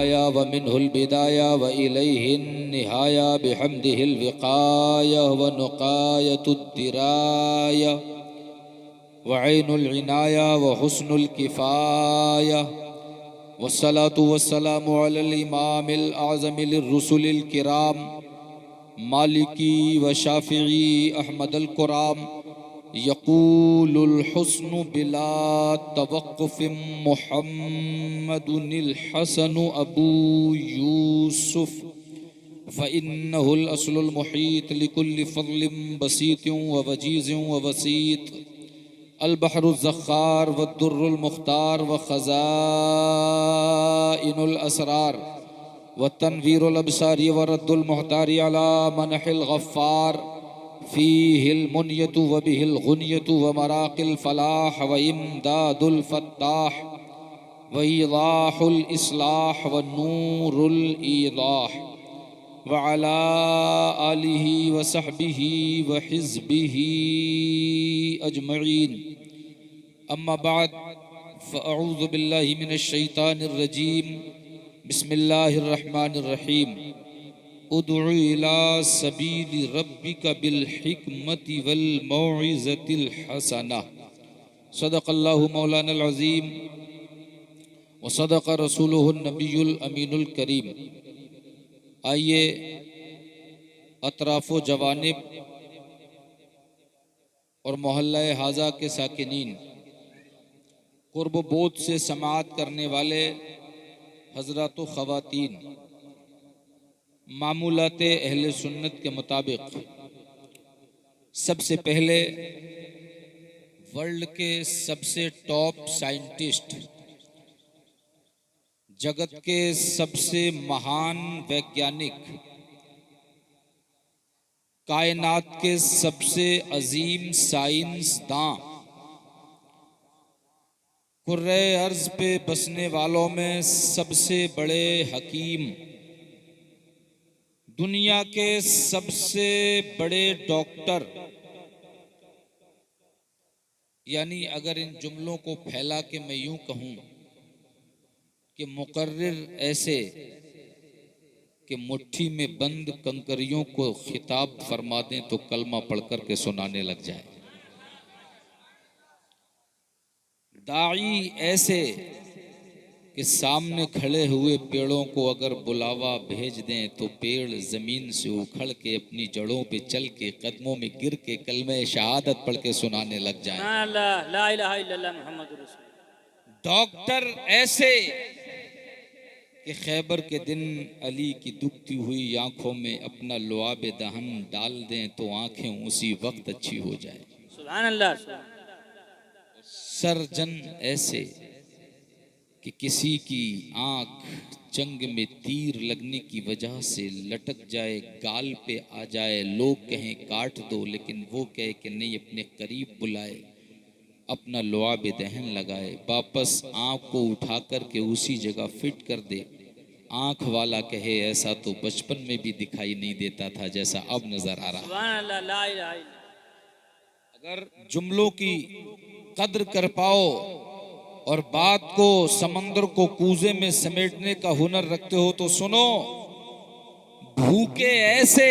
निहाया व मिनहुल बिदाया व इलैहिन निहाया बिहम्दिहिल विकाया व नुकायतुद्दिराया व ऐनुल इनाया व हुस्नुल किफाया वस्सलातु वस्सलामु अलल इमामिल आज़मिल रुसुलिल किराम मालिकी व शाफिई अहमदल कुराम यक़ूलुल हुस्नु बिला तवक़्क़ुफ़िम मुहम्मदुनिल हसनु अबू यूसुफ फ़इन्नहुल अस्लुल मुहीत लिकुल्लि फ़ज़लिम बसीतिन व वजीज़िन व वसीत अल बहरुज़ ज़ख़्ख़ार व दुर्रुल मुख़्तार व ख़ज़ाइनुल असरार व तनवीरुल अबसारी व रद्दुल मुहतारी अला मनहिल गफ़्फ़ार फ़ीहिल मुनियतु व बिहिल गुनियतु व मराक़िल फ़लाह व इमदादुल फ़त्ताह व ईज़ाहुल इस्लाह व नूरुल ईज़ाह व अला आलिहि व सहबिहि व हिज़्बिहि अजमईन। अम्मा बाद फ़अऊज़ु बिल्लाहि मिनश शैतानिर रजीम। बिस्मिल्लाहिर रहमानिर रहीम। उदउ इला सबीली रब्बिका बिल हिकमति वल मौइज़तिल हसना। सदक़ल्लाहु मौलानल अज़ीम व सदक़ रसूलुहुन नबियुल अमीनुल करीम। आइए अतराफ़ो जवानिब और मोहल्ला हाजा के साकिनीन, कुर्ब बोध से समाअत करने वाले हज़रात व ख़वातीन, मामूलात अहले सुन्नत के मुताबिक सबसे पहले वर्ल्ड के सबसे टॉप साइंटिस्ट, जगत के सबसे महान वैज्ञानिक, कायनात के सबसे अजीम साइंसदां, कुर्रे अर्ज़ पे बसने वालों में सबसे बड़े हकीम, दुनिया के सबसे बड़े डॉक्टर, यानी अगर इन जुमलों को फैला के मैं यूं कहूं कि मुकर्रिर ऐसे कि मुट्ठी में बंद कंकरियों को खिताब फरमा दें तो कलमा पढ़कर के सुनाने लग जाए, दाई ऐसे कि सामने खड़े हुए पेड़ों को अगर बुलावा भेज दें तो पेड़ जमीन से उखड़ के अपनी जड़ों पे चल के कदमों में गिर के कलमे शहादत पढ़ के सुनाने लग जाएं। ला इलाहा इल्लल्लाह मुहम्मदुर रसूलुल्लाह। डॉक्टर ऐसे कि खैबर के दिन अली की दुखती हुई आंखों में अपना लुआब दहन डाल दें तो आंखें उसी वक्त अच्छी हो जाए। सुभान अल्लाह। सर्जन ऐसे कि किसी की आंख जंग में तीर लगने की वजह से लटक जाए, गाल पे आ जाए, लोग कहें काट दो, लेकिन वो कहे कि नहीं, अपने करीब बुलाए, अपना लुआब दहन लगाए, वापस आंख को उठा कर के उसी जगह फिट कर दे। आंख वाला कहे ऐसा तो बचपन में भी दिखाई नहीं देता था जैसा अब नजर आ रहा। सुभान अल्लाह, ला इलाहा इल्लल्लाह। अगर जुमलों की कद्र कर पाओ और बात को, समंदर को कूजे में समेटने का हुनर रखते हो तो सुनो, भूखे ऐसे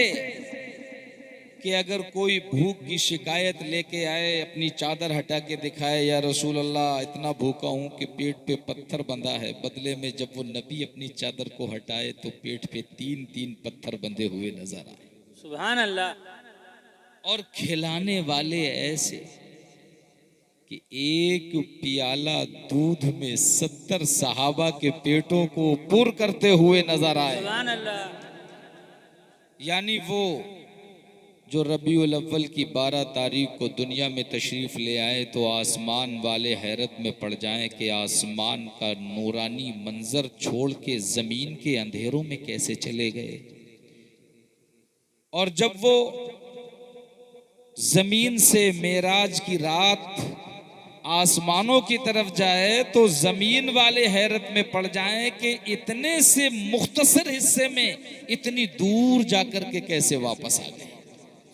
कि अगर कोई भूख की शिकायत लेके आए, अपनी चादर हटा के दिखाए, या रसूल अल्लाह इतना भूखा हूं कि पेट पे पत्थर बंधा है, बदले में जब वो नबी अपनी चादर को हटाए तो पेट पे 3-3 पत्थर बंधे हुए नजर आए। सुभान अल्लाह। और खिलाने वाले ऐसे कि एक पियाला दूध में 70 सहाबा के पेटों को पुर करते हुए नजर आए। सुभान अल्लाह। यानी वो जो रबीउल अव्वल की 12 तारीख को दुनिया में तशरीफ ले आए तो आसमान वाले हैरत में पड़ जाएं कि आसमान का नूरानी मंजर छोड़ के जमीन के अंधेरों में कैसे चले गए। और जब वो जमीन से मेराज की रात आसमानों की तरफ जाए तो जमीन वाले हैरत में पड़ जाएं कि इतने से मुख्तसर हिस्से में इतनी दूर जाकर के कैसे वापस आ गए।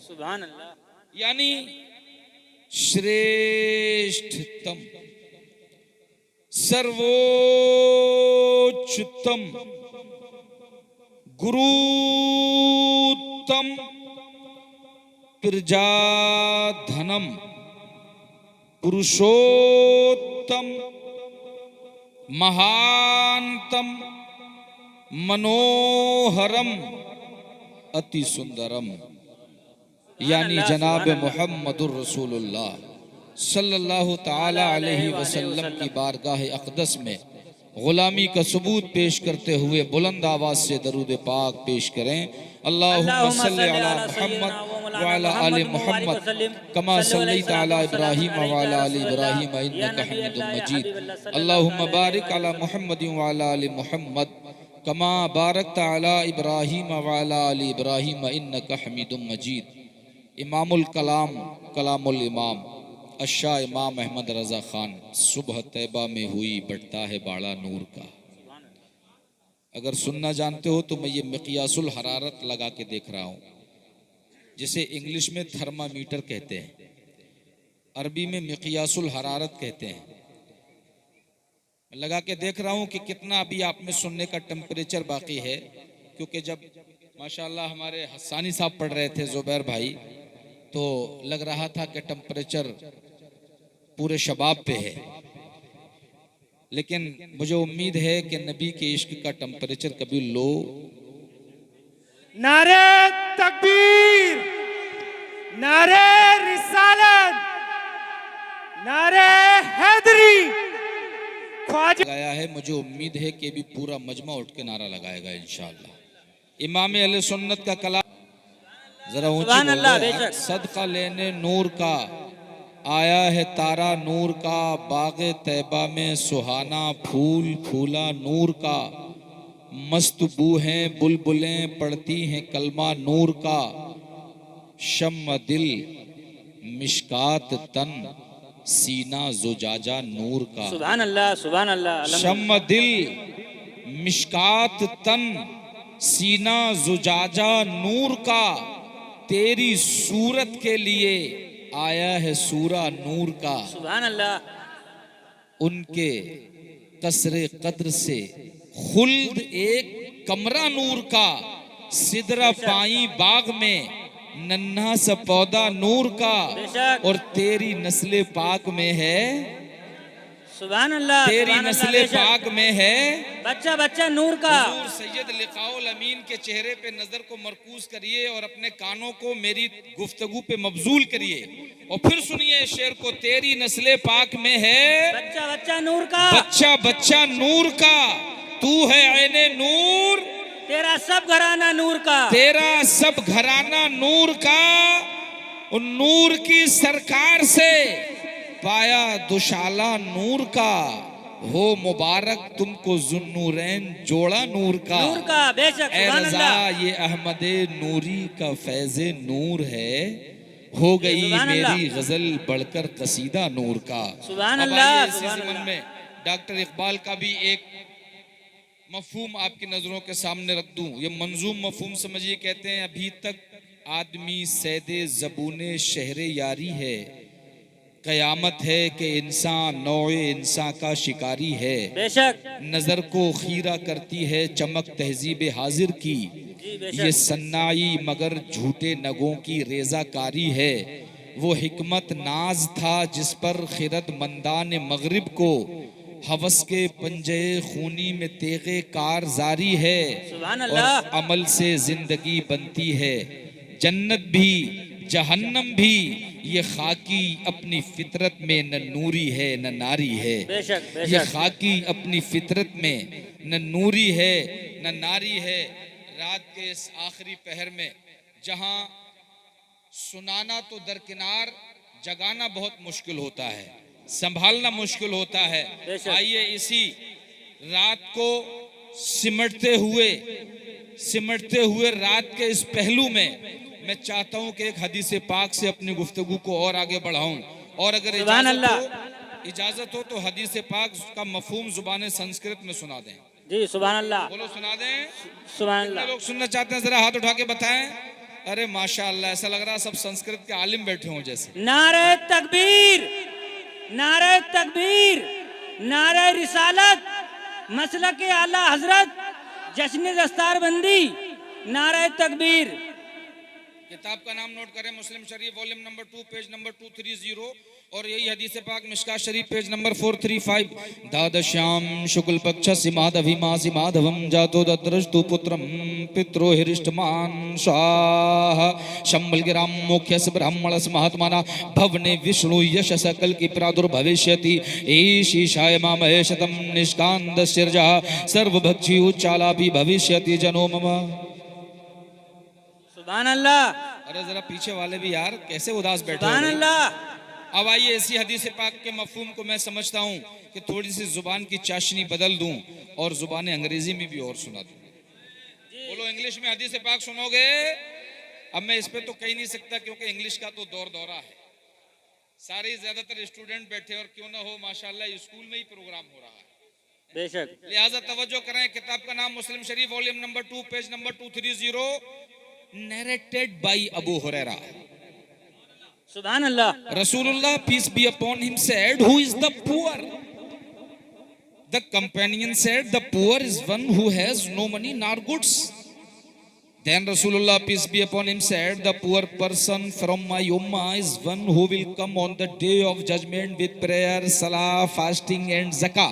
सुभान अल्लाह। यानी श्रेष्ठतम, सर्वोच्चतम, गुरुतम प्रजाधनम पुरुषोत्तम महानतम मनोहरम अति सुंदरम, यानी जनाब मुहम्मदुर रसूलुल्लाह सल्लल्लाहु ताला अलैहि वसल्लम की बारगाह अक़दस में गुलामी का सबूत पेश करते हुए बुलंद आवाज से दरूद पाक पेश करें। अल्लाहुम्मा सल्लि अला मुहम्मद व अला आलि मुहम्मद कमा सल्लैता अला इब्राहीम व अला आलि इब्राहीम इन्नका हमीदुम मजीद। अल्लाहुम्मा बारिक अला मुहम्मद व अला आलि मुहम्मद कमा बारकता अला इब्राहीम व अला आलि इब्राहीम इन्नका हमीदुम मजीद। इमामुल कलाम कलामुल इमाम अशाह इमाम अहमद रज़ा खान सुबह तैबा में हुई बढ़ता है बाड़ा नूर का। अगर सुनना जानते हो तो मैं ये मिक़यासुल हरारत लगा के देख रहा हूँ, जिसे इंग्लिश में थर्मामीटर कहते हैं, अरबी में मिक़यासुल हरारत कहते हैं। लगा के देख रहा हूँ कि कितना अभी आप में सुनने का टेम्परेचर बाकी है, क्योंकि जब माशाल्लाह हमारे हस्सानी साहब पढ़ रहे थे ज़ुबैर भाई, तो लग रहा था कि टेम्परेचर पूरे शबाब पे है, लेकिन मुझे उम्मीद है कि नबी के इश्क का टेम्परेचर कभी लो। नारे तकबीर, नारे रिसालत, नारे हैदरी गाया है। मुझे उम्मीद है कि भी पूरा मजमा उठ के नारा लगाएगा इंशाअल्लाह। इमाम अहले सुन्नत का कलाम जरा ऊंची बोलो। सदका लेने नूर का आया है तारा नूर का, बागे तैबा में सुहाना फूल फूला नूर का, मस्त बू हैं बुलबुलें पढ़ती हैं कलमा नूर का, शम्म दिल मिशकात तन सीना जुजाजा नूर का। सुभान अल्लाह सुभान अल्लाह। शम्म दिल मिशकात तन सीना जुजाजा नूर का, तेरी सूरत के लिए आया है सूरा नूर का। सुभान अल्लाह। उनके कसरे कद्र से खुल्द एक कमरा नूर का, सिदरा पाई बाग में नन्हा सा पौधा नूर का, और तेरी नस्ले पाक में है। सुभान अल्लाह। तेरी नस्ले पाक में है बच्चा बच्चा नूर का। हुजूर सैयद लिकाउल अमीन के चेहरे पे नजर को मरकूज करिए और अपने कानों को मेरी गुफ्तगू पे मबजूल करिए और फिर सुनिए शेर को। तेरी नस्ले पाक में है बच्चा बच्चा नूर का, बच्चा बच्चा नूर का, तू है ऐने नूर, तेरा सब घराना नूर का, तेरा सब घराना नूर का। उन नूर की सरकार से पाया दुशाला नूर का, हो मुबारक तुमको जुन्नूरैन जोड़ा नूर का। नूर का बेशक। ए रज़ा ये अहमदे नूरी का फैज़े नूर है, हो गई मेरी गजल बढ़कर कसीदा नूर का। सुभान अब अल्लाह। आइए इसी ज़मन में डॉक्टर इकबाल का भी एक मफहूम आपकी नजरों के सामने रख दूं। ये मंजूम मफहूम समझिए। कहते हैं अभी तक आदमी सैदे ज़बूने शहरे यारी है, कयामत है कि इंसान नौए इंसान का शिकारी है। बेशक। नजर को खीरा करती है चमक तहजीब हाजिर की, ये सन्नाई मगर झूठे नगों की रेजाकारी है। वो हिकमत नाज था जिस पर खिरद मंदान मगरिब को, हवस के पंजे खूनी में तेगे कार जारी है, और अमल से जिंदगी बनती है जन्नत भी जहन्नम भी, ये खाकी अपनी फितरत में न नूरी है न नारी है। बेशक, बेशक। ये खाकी अपनी फितरत में न नूरी है न नारी है। रात के इस आखिरी पहर में जहां सुनाना तो दरकिनार, जगाना बहुत मुश्किल होता है, संभालना मुश्किल होता है। आइए इसी रात को सिमटते हुए रात के इस पहलू में मैं चाहता हूं कि एक हदीस पाक से अपनी गुफ्तगू को और आगे बढ़ाऊं, और अगर इजाजत हो तो हदीस पाक का मफहूम जुबान संस्कृत में सुना दें। जी सुभान अल्लाह। बोलो सुना दें। सुभान अल्लाह। लोग सुनना चाहते हैं जरा हाथ उठा के बताएं। अरे माशाअल्लाह, ऐसा लग रहा है सब संस्कृत के आलिम बैठे हों जैसे। नारे तकबीर, नारे तकबीर, नारे रिसालत, मसलक आला हजरत, जश्न दस्तारबंदी, नारे तकबीर। किताब का नाम नोट करें, मुस्लिम Sharif volume number 2 page number 230 और यही हदीस पाक मिशकात शरीफ पेज नंबर 435। द्वादश्याम शुक्ल पक्षस्य माधवीमासि माधवम जातो दद्रष्टु पुत्रम पित्रो हृष्टमान स्वाहा शंबल गिराम मुख्यस ब्राह्मणस महात्माना भवने विष्णु यश सकल की प्रादुर्भविष्यति ईशाय मामहेशतम निष्कांद सिरजा सर्वभक्षी उच्चालापि भविष्यति जनो मम। सुभान अल्लाह। अरे जरा पीछे वाले भी यार कैसे उदास बैठे हो सुभान भाई? अल्लाह। अब आइए इसी हदीस पाक के मफहूम को मैं समझता हूँ कि थोड़ी सी जुबान की चाशनी बदल दूं और जुबान अंग्रेजी में भी और सुना दूं। बोलो इंग्लिश में हदीस पाक सुनोगे? अब मैं इस पे तो कह नहीं सकता क्योंकि इंग्लिश का तो दौर दौरा है, सारे ज्यादातर स्टूडेंट बैठे और क्यों ना हो माशाल्लाह स्कूल में ही प्रोग्राम हो रहा है। बेशक। लिहाजा तवज्जो करें, किताब का नाम Muslim Sharif volume number 2 page number 230, narrated by Abu Huraira. सुभान अल्लाह। Rasulullah, peace be upon him, said, "Who is the poor?" The companion said, "The poor is one who has no money nor goods." Then Rasulullah, peace be upon him, said, "The poor person from my ummah is one who will come on the day of judgment with prayer, salah, fasting and zakah.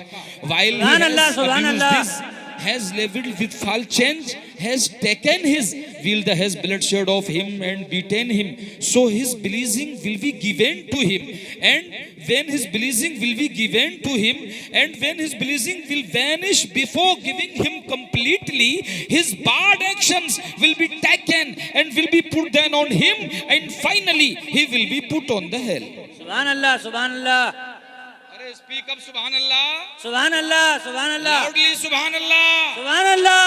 While he has abused this, has leveled with foul change, has taken his will, has bloodshed of him and beaten him. So his blessing will be given to him. And when his blessing will be given to him, and when his blessing will vanish before giving him completely, his bad actions will be taken and will be put then on him, and finally he will be put on the hell." सुभान अल्लाह। सुभान अल्लाह। Speak up सुभान अल्लाह। सुभान अल्लाह। सुभान अल्लाह। Loudly सुभान अल्लाह। सुभान अल्लाह।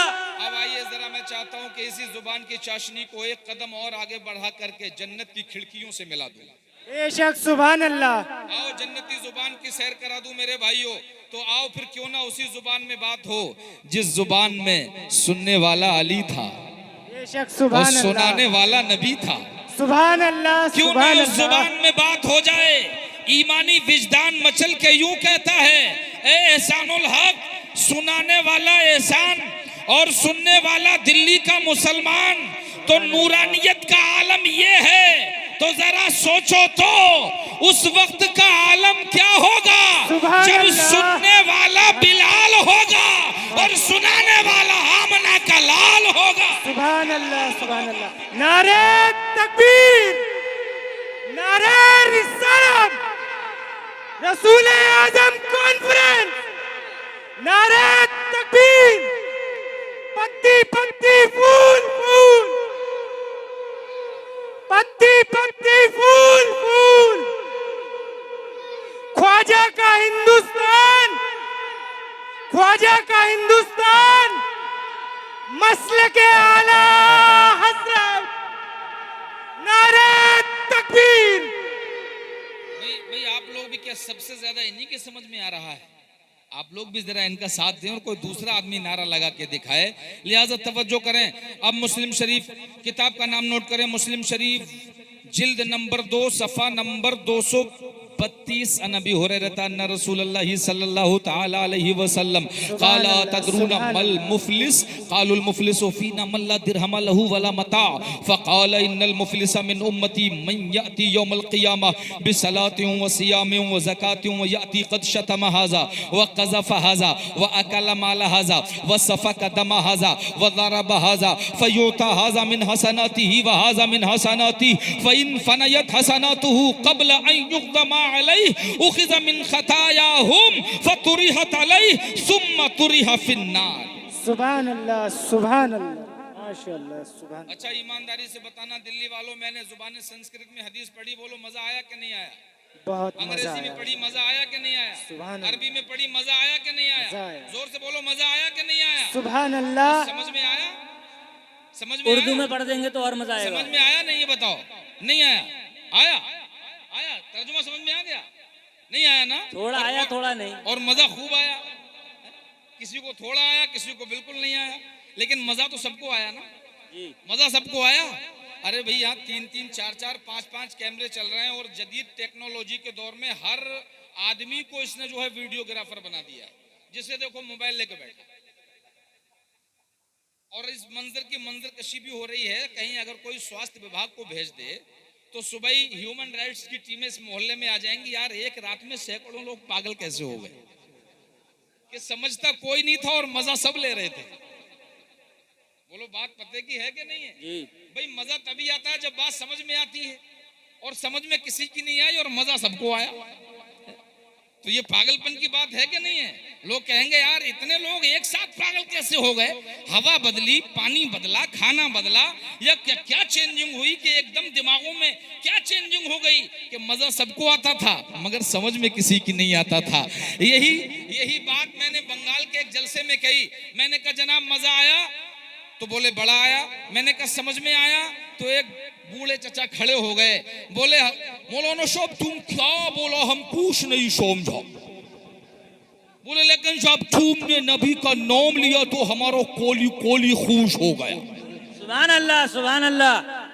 अब आइए जरा मैं चाहता हूं कि इसी जुबान की चाशनी को एक कदम और आगे बढ़ा करके जन्नत की खिड़कियों से मिला दूं। बेशक सुभान अल्लाह। आओ जन्नती जुबान की सैर करा दूं मेरे भाइयों। तो आओ फिर क्यों ना उसी जुबान में बात हो जिस जुबान में सुनने वाला अली था बेशक और सुभान अल्लाह। सुनाने वाला नबी था। सुभान अल्लाह। क्यों ना सुभान उस जुबान में बात हो जाए। ईमानी विजदान मचल के यूं कहता है, ए एहसानुल हक, सुनाने वाला एहसान और सुनने वाला दिल्ली का मुसलमान, तो नूरानियत का आलम ये है तो जरा सोचो तो उस वक्त का आलम क्या होगा जब सुनने वाला बिलाल होगा और सुनाने वाला आमना का लाल होगा। सुभान अल्लाह। सुभान अल्लाह। नारे तकबीर, नारे रिसालत, रसूल आजम कॉन्फ्रेंस, नारे तकबीर, पत्ती पत्ती फूल फूल, पत्ती पत्ती फूल फूल, ख्वाजा का हिंदुस्तान, ख्वाजा का हिंदुस्तान, मसले के आला हजरत, नारे तकबीर। भाई आप लोग भी क्या सबसे ज्यादा इन्हीं के समझ में आ रहा है? आप लोग भी जरा इनका साथ दें और कोई दूसरा आदमी नारा लगा के दिखाए। लिहाजा तवज्जो करें। अब मुस्लिम शरीफ किताब का नाम नोट करें, मुस्लिम शरीफ जिल्द नंबर 2 सफा नंबर 232। अन अबी हुरैरह अन्ना रसूलुल्लाह सल्लल्लाहु तआला अलैहि वसल्लम क़ाला तदरूना मल मुफलिस क़ालुल मुफलिसु फीना मन ला दिरहम लहु वला मता फ़क़ाल इन्नल मुफलिसा मिन उम्मती मन याती यौमल क़ियामा बिसलातिन व सियामिन व ज़कातिन व याती क़द शतम हाज़ा व क़ज़फ़ हाज़ा व अकल माल हाज़ा व सफ़क दम हाज़ा व ज़रब हाज़ा फ़युता हाज़ा मिन हसनातिही व हाज़ा मिन हसनातिही फ़इन फ़नयत हसनातुहु क़ब्ल अन युक़दमा अलैहि उखिज़ मिन खतायाहुम फतुरिहत अलैहि सुम्मा तुरिह फिन्नार। सुभान अल्लाह। सुभान अल्लाह। माशाअल्लाह। सुभान। अच्छा ईमानदारी से बताना दिल्ली वालों, मैंने जुबान संस्कृत में हदीस पढ़ी, बोलो मजा आया कि नहीं आया? बहुत मजा अंग्रेजी में आया। पढ़ी मजा आया कि नहीं आया? सुभान अरबी में पढ़ी मजा आया कि नहीं मजा आया? आया। जोर से बोलो मजा आया कि नहीं आया? सुभान अल्लाह। समझ में आया? समझ में उर्दू आया? में पढ़ देंगे तो और मजा आएगा। समझ में आया नहीं? ये बताओ। नहीं आया? आया? आया? तर्जुमा समझ में आ गया? नहीं आया ना? थोड़ा आया थोड़ा नहीं। और मजा खूब आया। किसी को थोड़ा आया, किसी को बिल्कुल नहीं आया, लेकिन मजा तो सबको आया ना? जी। मजा सबको आया। अरे भाई यहाँ 3-3, 4-4, 5-5 कैमरे चल रहे हैं और जदीद टेक्नोलॉजी के दौर में हर आदमी को इसने जो है वीडियोग्राफर बना दिया है, जिसे देखो मोबाइल लेके बैठा। और इस मंजर की मंजर कशी भी हो रही है, कहीं अगर कोई स्वास्थ्य विभाग को भेज दे तो सुबह ही ह्यूमन राइट्स की टीमें इस मोहल्ले में आ जाएंगी, यार एक रात में सैकड़ों लोग पागल कैसे हो गए, कि समझता कोई नहीं था और मजा सब ले रहे थे। बोलो बात पते की है कि नहीं है जी। भाई? मजा तभी आता है जब बात समझ में आती है, और समझ में किसी की नहीं आई और मजा सबको आया। तो ये पागलपन की बात है कि नहीं है? लोग कहेंगे यार इतने लोग एक साथ पागल कैसे हो गए, हवा बदली, पानी बदला, खाना बदला, या क्या क्या चेंजिंग हुई कि एकदम दिमागों में क्या चेंजिंग हो गई कि मजा सबको आता था मगर समझ में किसी की नहीं आता था। यही बात मैंने बंगाल के एक जलसे में कही। मैंने कहा जनाब मजा आया? तो बोले बड़ा आया। मैंने कहा समझ में आया? तो एक बूढ़े चचा खड़े हो गए, बोले मौलाना साहब तुम क्या बोला, हम कुछ नहीं समझा। बोले लेकिन साहब तुमने नबी का नाम लिया तो हमारा कोली कोली खुश हो गया। सुभान अल्लाह, सुभान अल्लाह।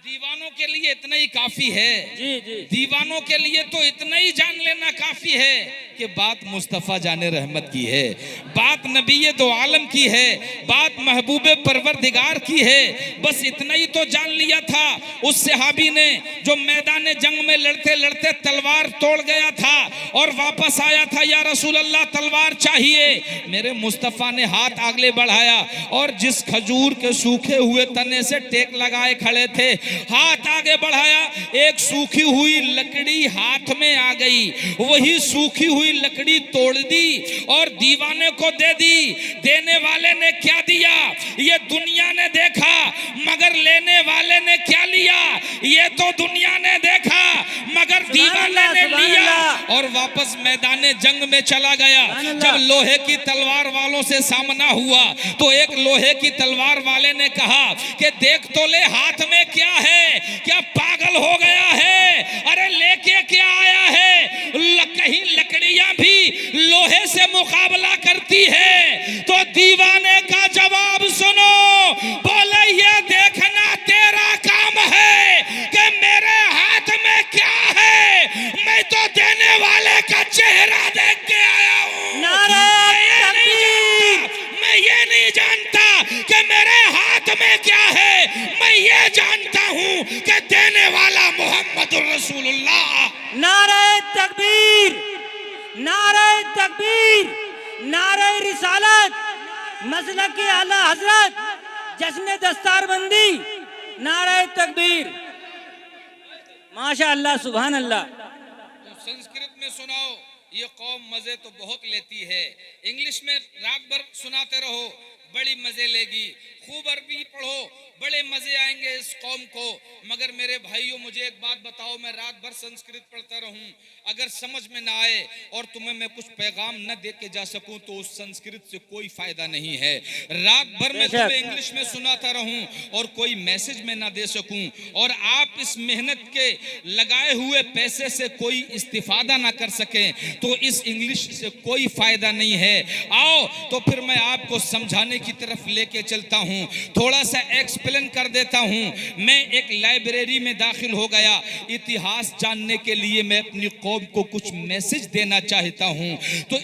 दीवानों के लिए इतना ही काफी है। जी जी। दीवानों के लिए तो इतना ही जान लेना काफी है कि बात मुस्तफा जाने रहमत की है, बात नबी दो आलम की है, बात महबूबे परवरदिगार की है। बस इतना ही तो जान लिया था उस सहाबी ने जो मैदान जंग में लड़ते लड़ते तलवार तोड़ गया था और वापस आया था, या रसूल अल्लाह तलवार चाहिए। मेरे मुस्तफा ने हाथ आगे बढ़ाया और जिस खजूर के सूखे हुए तने से टेक लगाए खड़े थे, हाथ आगे बढ़ाया, एक सूखी हुई लकड़ी हाथ में आ गई, वही सूखी हुई लकड़ी तोड़ दी और दीवाने को दे दी। देने वाले ने क्या दिया ये दुनिया ने देखा, मगर लेने वाले ने क्या लिया ये तो दुनिया ने देखा मगर दीवाने ने लिया और वापस मैदान जंग में चला गया। जब लोहे की तलवार वालों से सामना हुआ तो एक लोहे की तलवार वाले ने कहा कि देख तो ले हाथ में क्या है, क्या पागल हो गया है, अरे लेके क्या आया है? कहीं लकड़ियां भी लोहे से मुकाबला करती है। तो दीवाने का जवाब सुनो, बोले ये देखना तेरा काम है कि मेरे हाथ में क्या है, मैं तो देने वाले का चेहरा देख के आया हूं। मैं ये नहीं जानता कि मेरे हाथ में क्या है, मैं ये जानता हूं कि देने वाला मोहम्मद रसूलुल्लाह। नारे तकबीर, नारे तकबीर, नारे रिसालत, मसलक के आला हजरत, जश्न दस्तारबंदी, नारे तकबीर। माशा अल्लाह, सुभान अल्लाह। तो संस्कृत में सुनाओ, ये कौम मजे तो बहुत लेती है। इंग्लिश में रात भर सुनाते रहो, बड़ी मजे लेगी। खूब अरबी पढ़ो, बड़े मजे आएंगे इस कौम को। मगर मेरे भाइयों मुझे एक बात बताओ, मैं रात भर संस्कृत पढ़ता रहूं, अगर समझ में ना आए और तुम्हें मैं कुछ पैगाम न दे के जा सकूं तो उस संस्कृत से कोई फायदा नहीं है। रात भर मैं तुम्हें इंग्लिश में सुनाता रहूं और कोई मैसेज में ना दे सकूं और आप इस मेहनत के लगाए हुए पैसे से कोई इस्तिफादा ना कर सकें तो इस इंग्लिश से कोई फायदा नहीं है। आओ तो फिर मैं आपको समझाने की तरफ लेके चलता हूं, थोड़ा सा एक्सप्लेन कर देता हूं। मैं एक लाइब्रेरी में दाखिल हो गया, इतिहास जानने के लिए मैं अपनी कौम को कुछ मैसेज देना चाहता हूं। तो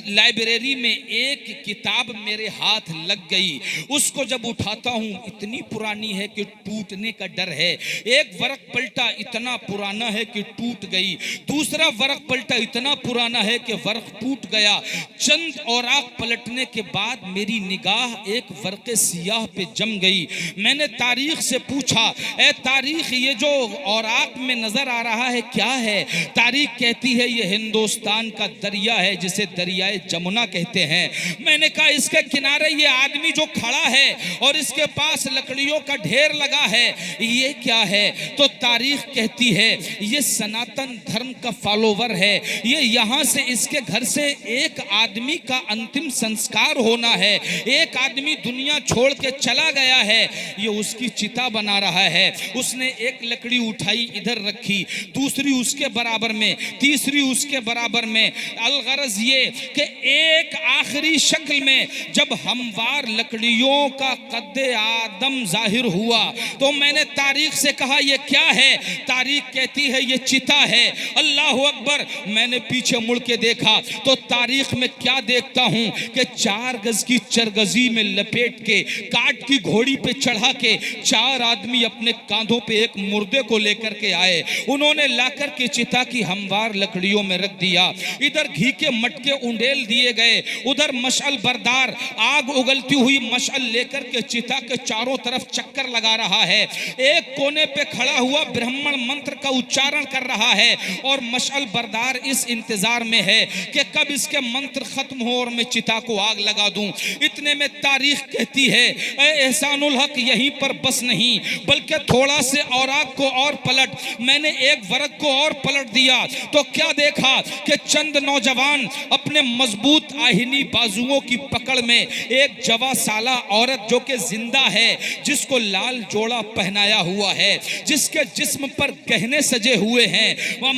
लाइब्रेरी में एक किताब मेरे हाथ लग गई, उसको जब उठाता हूं इतनी पुरानी है कि टूटने का डर है। एक वर्क पलटा, इतना पुराना है कि टूट गई। दूसरा वर्क पलटा, इतना पुराना है कि वर्क टूट गया। चंद औराक पलटने के बाद मेरी निगाह एक वर्क़े सियाह पे जम गई। मैंने तारीख से पूछा, ए तारीख ये जो औराक में नजर आ रहा है क्या है? तारीख कहती है ये हिंदुस्तान का दरिया है जिसे दरियाए जमुना कहते हैं। मैंने कहा इसके किनारे ये आदमी जो खड़ा है और इसके पास लकड़ियों का ढेर लगा है ये क्या है? तो तारीख कहती है ये सनातन धर्म का फॉलोवर है, ये यहाँ से इसके घर से एक आदमी का अंतिम संस्कार होना है, एक आदमी दुनिया छोड़ के चला गया है, ये उसकी चिता बना रहा है। उसने एक लकड़ी उठाई इधर रखी, दूसरी उसके बराबर में, तीसरी उसके बराबर में। अलगरज ये कि एक आखिरी शक्ल में जब हमवार लकड़ियों का कद्दे आदम जाहिर हुआ तो मैंने तारीख से कहा ये क्या है? तारीख कहती है ये चिता है। अल्लाह अकबर। अकबर, मैंने पीछे मुड़ के देखा तो तारीख में क्या देखता हूं कि 4 गज की चरगजी में लपेट के काट की घोड़ी पे चढ़ा के 4 आदमी अपने कांधों पे एक मुर्दे को लेकर के आए। उन्होंने लाकर के चिता की हमवार लकड़ियों में रख दिया। इधर घी के मटके उंडेल दिए गए, उधर मशअल बरदार आग उगलती हुई मशअल लेकर के चिता के चारों तरफ चक्कर लगा रहा है। एक कोने पे खड़ा हुआ ब्राह्मण मंत्र का उच्चारण कर रहा है और मशअल बरदार इस इंतजार में है कि कब इसके मंत्र खत्म हो और मैं चिता को आग लगा दूं। इतने में तारीख कहती है एहसानुल हक यहीं पर बस नहीं बल्कि थोड़ा से औराक को और पलट, मैंने एक वर्ग को और पलट दिया तो क्या देखा कि चंद नौजवान अपने मजबूत आहिनी बाजुओं की पकड़ में एक जवा साला औरत जो कि जिंदा है, जिसको लाल जोड़ा पहनाया हुआ है, जिसके जिस्म पर गहने सजे हुए हैं,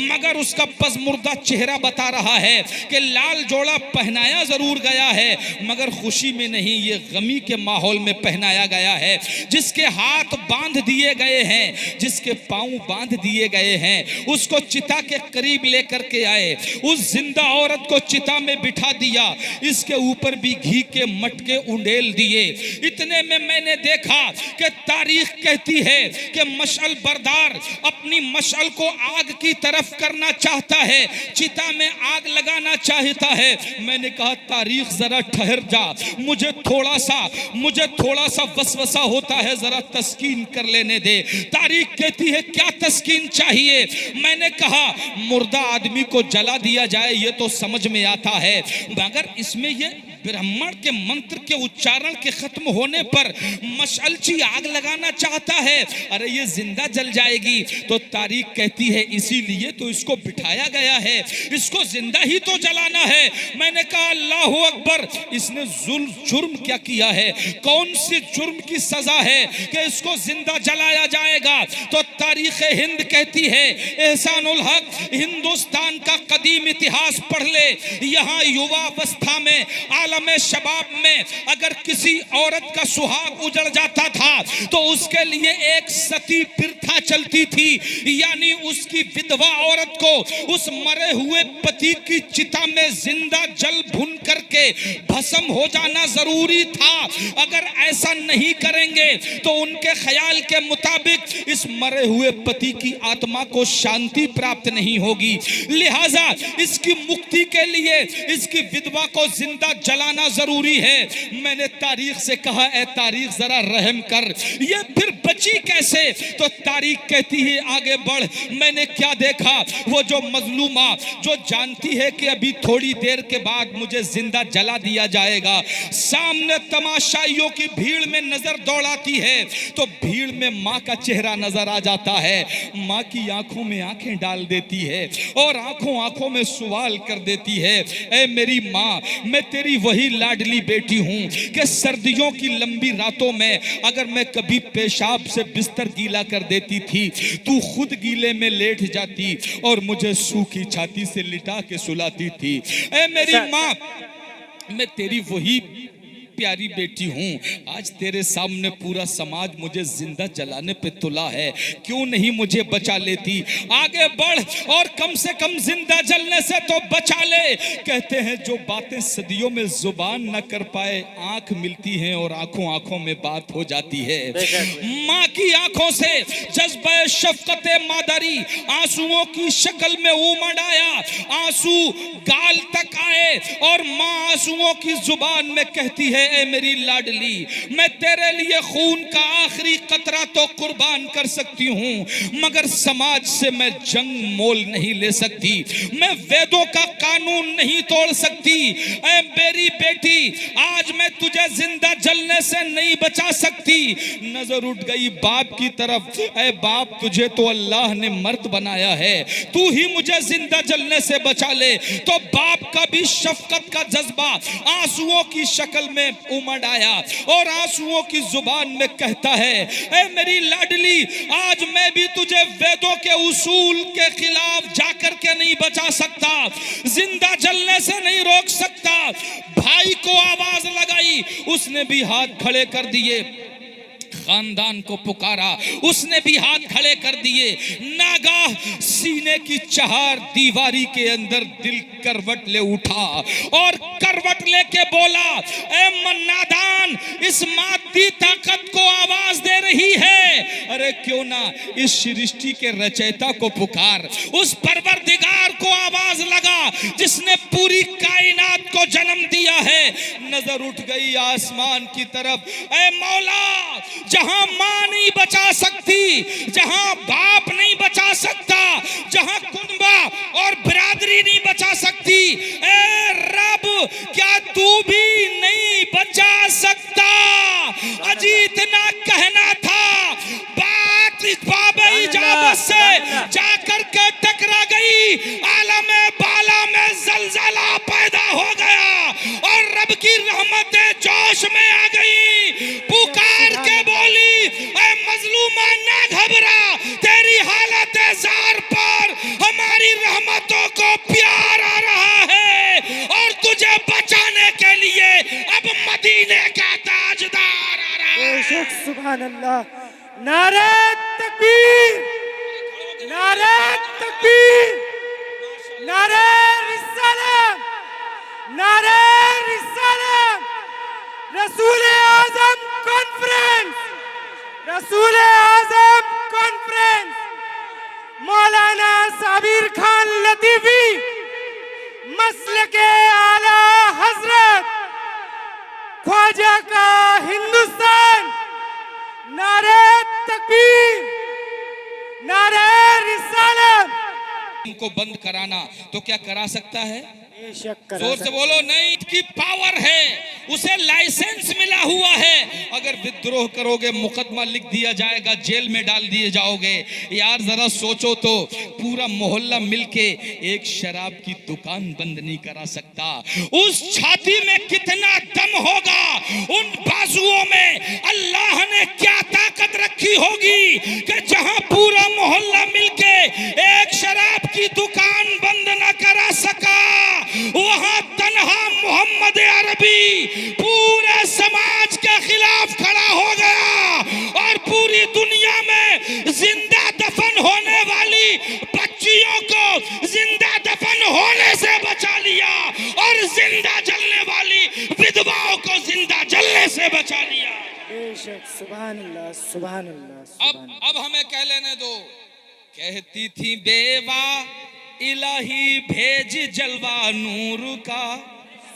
मगर उसका पज़मुर्दा चेहरा बता रहा है कि लाल जोड़ा पहनाया जरूर गया है मगर खुशी में नहीं, ये गमी के माहौल में पहनाया गया है। जिसके हाथ बांध दिए गए हैं, जिसके पांव बांध दिए गए हैं, उसको चिता के करीब लेकर के आए, उस जिंदा औरत को चिता में बिठा दिया, इसके ऊपर भी घी के मटके उंडेल दिए। इतने में मैंने देखा कि तारीख कहती है कि मशअल बरदार अपनी मशअल को आग की तरफ करना चाहता है, चिता में आग लगाना चाहता है। मैंने कहा तारीख जरा ठहर जा, मुझे थोड़ा सा वसवसा होता है, जरा तस्कीन कर लेने दे। तारीख कहती है क्या तस्कीन चाहिए? मैंने कहा मुर्दा आदमी को जला दिया जाए ये तो समझ में आता है, मगर इसमें ये ब्राह्मण के मंत्र के उच्चारण के खत्म होने पर मशअलची आग लगाना चाहता है, अरे ये जिंदा जल जाएगी। तो तारीख कहती है इसीलिए तो इसको बिठाया गया है, इसको जिंदा ही तो जलाना है। मैंने कहा अल्लाहु अकबर, इसने जुर्म क्या किया है? कौन सी जुर्म की सजा है कि इसको जिंदा जलाया जाएगा? तो तारीख हिंद कहती है एहसानुल हक, हिंदुस्तान का कदीम इतिहास पढ़ ले, यहाँ युवा अवस्था में आलमे शबाब में अगर किसी औरत का सुहाग उजड़ जाता था तो उसके लिए एक सती प्रथा चलती थी, यानी उसकी विधवा औरत को उस मरे हुए पति की चिता में जिंदा जल भुन करके भस्म हो जाना जरूरी था। अगर ऐसा नहीं करेंगे तो उनके ख्याल के मुताबिक इस मरे हुए पति की आत्मा को शांति प्राप्त नहीं होगी, लिहाजा इसकी मुक्ति के लिए इसकी विधवा को जिंदा जलाना जरूरी है। मैंने तारीख से कहा ए तारीख जरा रहम कर, ये फिर बची कैसे? तो तारीख कहती है आगे बढ़। मैंने क्या देखा, वो जो मजलूमा जो जानती है कि अभी थोड़ी देर के बाद मुझे जिंदा जला दिया जाएगा, सामने तमाशाइयों की भीड़ में नजर दौड़ाती है तो भीड़ में माँ का चेहरा नजर आ जाता है, माँ की आंखों में आंखें डाल देती है और आंखों में सवाल कर देती है, ए मेरी माँ, मैं तेरी वही लाडली बेटी हूँ कि सर्दियों की लंबी रातों में अगर मैं कभी पेशाब से बिस्तर गीला कर देती थी, तू खुद गीले में लेट जाती और मुझे सूखी छाती से लिटा के सुलाती थी। ए मेरी माँ, मैं तेरी वही प्यारी बेटी हूँ, आज तेरे सामने पूरा समाज मुझे जिंदा जलाने पे तुला है, क्यों नहीं मुझे बचा लेती? आगे बढ़ और कम से कम जिंदा जलने से तो बचा ले। कहते हैं जो बातें सदियों में जुबान न कर पाए, आंख मिलती हैं और आंखों में बात हो जाती है। माँ की आंखों से जज्बे शफकत मादरी आंसुओं की शक्ल में उमड़ आया, आंसू गाल तक आए और माँ आंसुओं की जुबान में कहती है, ए मेरी लाडली, मैं तेरे लिए खून का आखिरी कतरा तो कुर्बान कर सकती हूँ मगर समाज से मैं जंग मोल नहीं ले सकती, मैं वेदों का कानून नहीं तोड़ सकती। ए मेरी बेटी, आज मैं तुझे जिंदा जलने से नहीं बचा सकती। नजर उठ गई बाप की तरफ, ए बाप, तुझे तो अल्लाह ने मर्द बनाया है, तू ही मुझे जिंदा जलने से बचा ले। तो बाप का भी शफकत का जज्बा आंसुओं की शक्ल में उमड़ आया और आंसुओं की जुबान में कहता है, ए मेरी लाडली, आज मैं भी तुझे वेदों के उसूल के खिलाफ जाकर के नहीं बचा सकता, जिंदा जलने से नहीं रोक सकता। भाई को आवाज लगाई, उसने भी हाथ खड़े कर दिए। खानदान को पुकारा, उसने भी हाथ खड़े कर दिए। नागाह सीने की चहार दीवारी के अंदर दिल करवट ले उठा और करवट लेके बोला, ए नादान, इस मादी ताकत को आवाज दे रही है, अरे क्यों ना इस सृष्टि के रचयिता को पुकार, उस परवरदिगार को आवाज लगा जिसने पूरी कायनात को जन्म दिया है। नजर उठ गई आसमान की तरफ, ऐ मौला, जहां मां नहीं बचा सकती, जहां बाप नहीं बचा सकता, जहां कुनबा और बिरादरी नहीं बचा सकती, ऐ रब, क्या तू भी नहीं बचा सकता? अजी इतना कहना था, बात बाबा इजाजत से जाकर के टकरा गई, आलमे बाला में जलजला पैदा हो गया और रब की रहमतें जोश में आ गई। पुकार के बोली, ऐ मजलूमा ना घबरा, तेरी हालत जार पर हमारी रहमतों को प्यार आ रहा है और तुझे बचाने के लिए अब मदीने का ताजदार आ रहा है। बेशक सुभान अल्लाह। नारे तकबीर, नारे तकबीर, नारे रिसालत, नारे रिसालत। रसूल आजम कॉन्फ्रेंस, रसूल आजम कॉन्फ्रेंस, मौलाना साबिर खान लतीफी, मसलके आला हजरत, ख्वाजा का हिंदुस्तान। नारे तकबीर, नारे रिसालत। इनको बंद कराना तो क्या करा सकता है? बेशक जोर से बोलो, नहीं की पावर है, उसे लाइसेंस मिला हुआ है। अगर विद्रोह करोगे मुकदमा लिख दिया जाएगा, जेल में डाल दिए जाओगे। यार जरा सोचो तो, पूरा मोहल्ला मिलके एक शराब की दुकान बंद नहीं करा सकता। उस छाती में कितना दम होगा, उन बाजुओं में अल्लाह ने क्या ताकत रखी होगी कि जहां पूरा मोहल्ला मिलके एक शराब की दुकान बंद न करा सका, वहां तन्हा मोहम्मद अरबी पूरे समाज के खिलाफ खड़ा हो गया और पूरी दुनिया में जिंदा दफन होने वाली बच्चियों को जिंदा दफन होने से बचा लिया और जिंदा जलने वाली विधवाओं को जिंदा जलने से बचा लिया। बेशक सुभान अल्लाह, सुभान अल्लाह। अब हमें कह लेने दो। कहती थी बेवा इलाही भेज जलवा नूर का,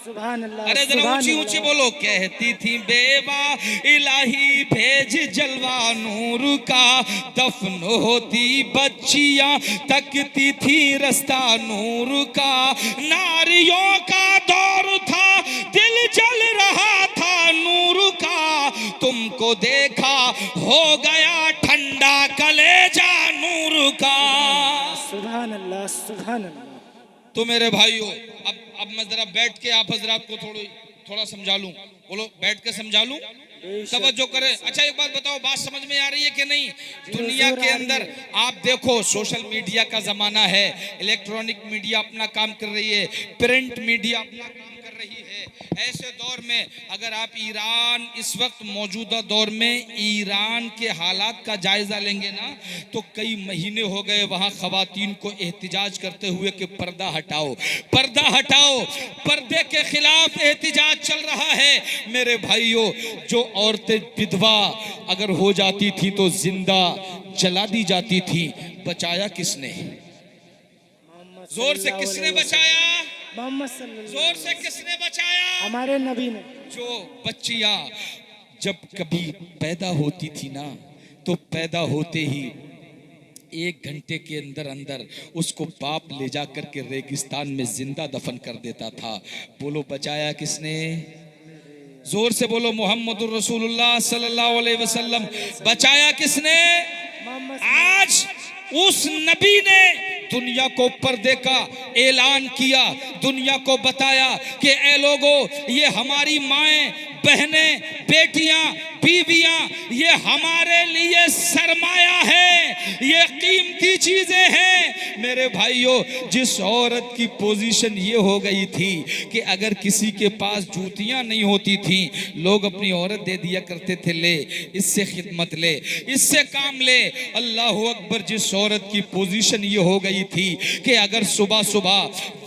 सुभान अल्लाह। अरे जरा ऊंची ऊंची बोलो। कहती थी बेवा इलाही भेज जलवा नूर का, दफन होती बच्चियां तकती थी रास्ता नूर का। नारियों का दौर था, दिल जल रहा था नूर का, तुमको देखा हो गया ठंडा कलेजा नूर का। सुभान अल्लाह, सुभान अल्लाह। तो मेरे भाइयों, अब मैं जरा बैठ के आप हजरात को थोड़ा समझा लूं। बोलो, बैठ के समझा लूं, तवज्जो करें। अच्छा एक बात बताओ, बात समझ में आ रही है कि नहीं? दुनिया के अंदर आप देखो, सोशल मीडिया का जमाना है, इलेक्ट्रॉनिक मीडिया अपना काम कर रही है, प्रिंट मीडिया अपना काम कर रही है। ऐसे दौर में अगर आप ईरान, इस वक्त मौजूदा दौर में ईरान के हालात का जायजा लेंगे ना, तो कई महीने हो गए वहां खवातीन को एहतिजाज करते हुए कि पर्दा हटाओ, पर्दा हटाओ, पर्दे के खिलाफ एहतिजाज चल रहा है। मेरे भाइयों, जो औरतें विधवा अगर हो जाती थी तो जिंदा जला दी जाती थी, बचाया किसने? जोर से किसने बचाया? मोहम्मद सल्लल्लाहु जोर से किसने बचाया? हमारे नबी ने। जो बच्चियां जब कभी पैदा होती थी ना, तो पैदा होते ही 1 घंटे के अंदर अंदर उसको बाप ले जाकर के रेगिस्तान में जिंदा दफन कर देता था। बोलो, बचाया किसने? जोर से बोलो, मोहम्मदुर रसूलुल्लाह सल्लल्लाहु अलैहि वसल्लम। बचाया किसने? आज उस नबी ने दुनिया को पर्दे का ऐलान किया, दुनिया को बताया कि ए लोगो, ये हमारी माएं बहनें, बेटियां, बीवियां, ये हमारे लिए सरमाया है, ये कीमती चीजें हैं। मेरे भाइयों, जिस औरत की पोजीशन ये हो गई थी कि अगर किसी के पास जूतियां नहीं होती थी, लोग अपनी औरत दे दिया करते थे, ले इससे खिदमत ले, इससे काम ले। अल्लाह अकबर, जिस औरत की पोजीशन ये हो गई थी कि अगर सुबह सुबह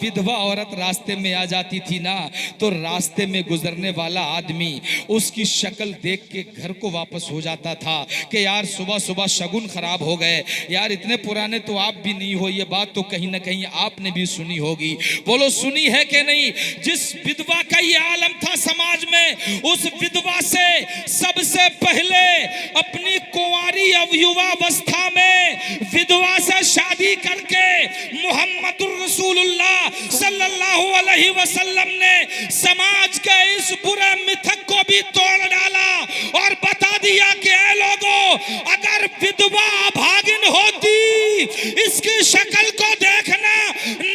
विधवा औरत रास्ते में आ जाती थी ना, तो रास्ते में गुजरने वाला आदमी उसकी शक्ल देख के घर को वापस हो जाता था कि यार सुबह सुबह शगुन खराब हो गए। यार इतने पुराने तो आप भी नहीं हो, ये बात तो कहीं ना कहीं आपने भी सुनी होगी। बोलो सुनी है कि नहीं? जिस विधवा का ये आलम था समाज में, उस विधवा से सबसे पहले अपनी कुंवारी युवावस्था में विधवा से शादी करके मुहम्मदुर रसूलुल्लाह सल्लल्लाहु अलैहि वसल्लम ने समाज के इस बुरे मिथक को भी तोड़ डाला और बता दिया कि ऐ लोगों, अगर विधवा अभागिन होती, इसकी शक्ल को देखना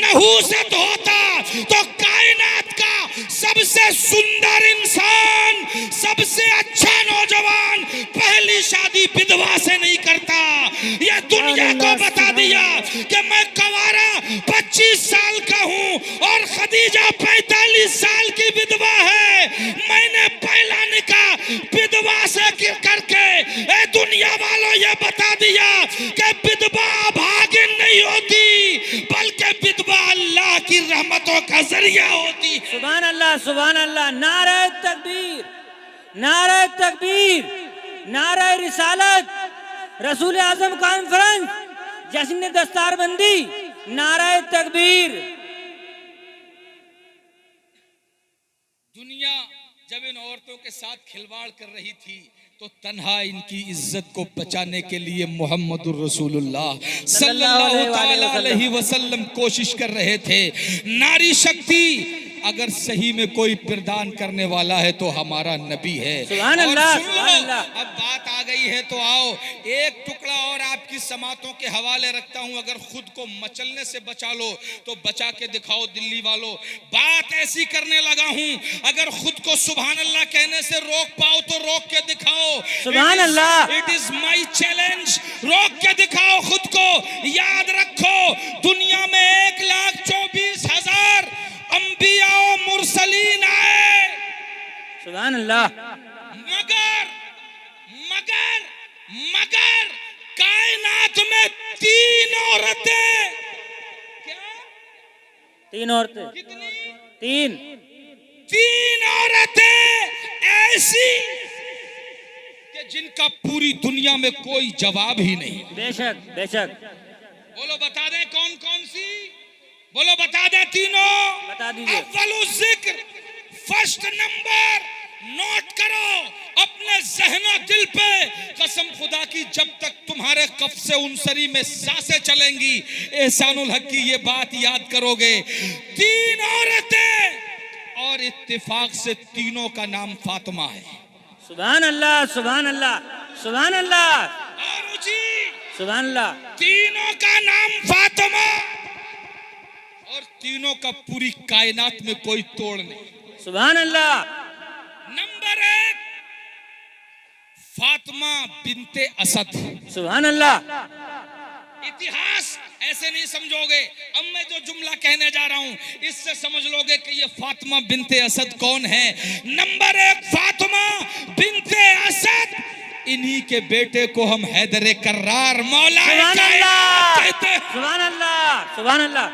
नहूसत होता, तो कायनात का सबसे सुंदर इंसान, सबसे अच्छा नौजवान पहली शादी विधवा से नहीं करता। यह दुनिया को बता दिया कि मैं कुंवारा 25 साल का हूं और खदीजा 45 साल की विधवा है। मैंने पहला निकाह विधवा से करके ए दुनिया वालों ये बता दिया कि विधवा भागिन नहीं होती, बल्कि विधवा अल्लाह की रहमतों का जरिया होती। सुभान अल्लाह, सुभान अल्लाह। नारे तकबीर, नारे तकबीर, नारे रिसालत, रसूल आजम कॉन्फ्रेंस, जश्न दस्तारबंदी, नारे तकबीर। दुनिया जब इन औरतों के साथ खिलवाड़ कर रही थी, तो तन्हा इनकी इज्जत को बचाने के लिए मोहम्मदुर रसूलुल्लाह सल्लल्लाहु अलैहि वसल्लम कोशिश कर रहे थे। नारी शक्ति अगर सही में कोई प्रदान करने वाला है तो हमारा नबी है। सुभान अल्लाह, सुभान अल्लाह। अब बात आ गई है तो आओ, एक टुकड़ा और आपकी समातों के हवाले रखता हूं। अगर खुद को मचलने से बचा लो तो बचा के दिखाओ दिल्ली वालों। बात ऐसी करने लगा हूं, अगर खुद को सुभान अल्लाह कहने से रोक पाओ तो रोक के दिखाओ। सुभान अल्लाह। It is my challenge. रोक के दिखाओ खुद को। याद रखो, दुनिया में 1,24,000 अंबिया और मुरसलीन आए, सुभान अल्लाह। मगर मगर मगर कायनात में 3 औरतें, क्या 3 औरतें? कितनी? 3। 3 औरतें ऐसी कि जिनका पूरी दुनिया में कोई जवाब ही नहीं। बेशक, बेशक। बोलो बता दें कौन कौन सी? बोलो बता दें तीनों। बता दीजिए। अव्वलु जिक्र, फर्स्ट नंबर, नोट करो अपने ज़हन दिल पे। कसम खुदा की, जब तक तुम्हारे कफ से उनसरी में सांसें चलेंगी, एहसानुल हक की ये बात याद करोगे। 3 औरतें और इत्तेफाक से तीनों का नाम फातिमा है। सुभान अल्लाह, सुभान अल्लाह, सुभान अल्लाह, और जी सुभान अल्लाह। तीनों का नाम फातिमा, और तीनों का पूरी कायनात में कोई तोड़ नहीं। सुभान अल्लाह। नंबर 1 फातिमा बिनते असद। सुभान अल्लाह। इतिहास ऐसे नहीं समझोगे। अब मैं जो जुमला कहने जा रहा हूं, इससे समझ लोगे कि ये फातिमा बिनते असद कौन है। नंबर 1 फातिमा बिनते असद, इन्हीं के बेटे को हम हैदर कर्रार मौला कहते हैं। सुभान अल्लाह, सुभान अल्लाह।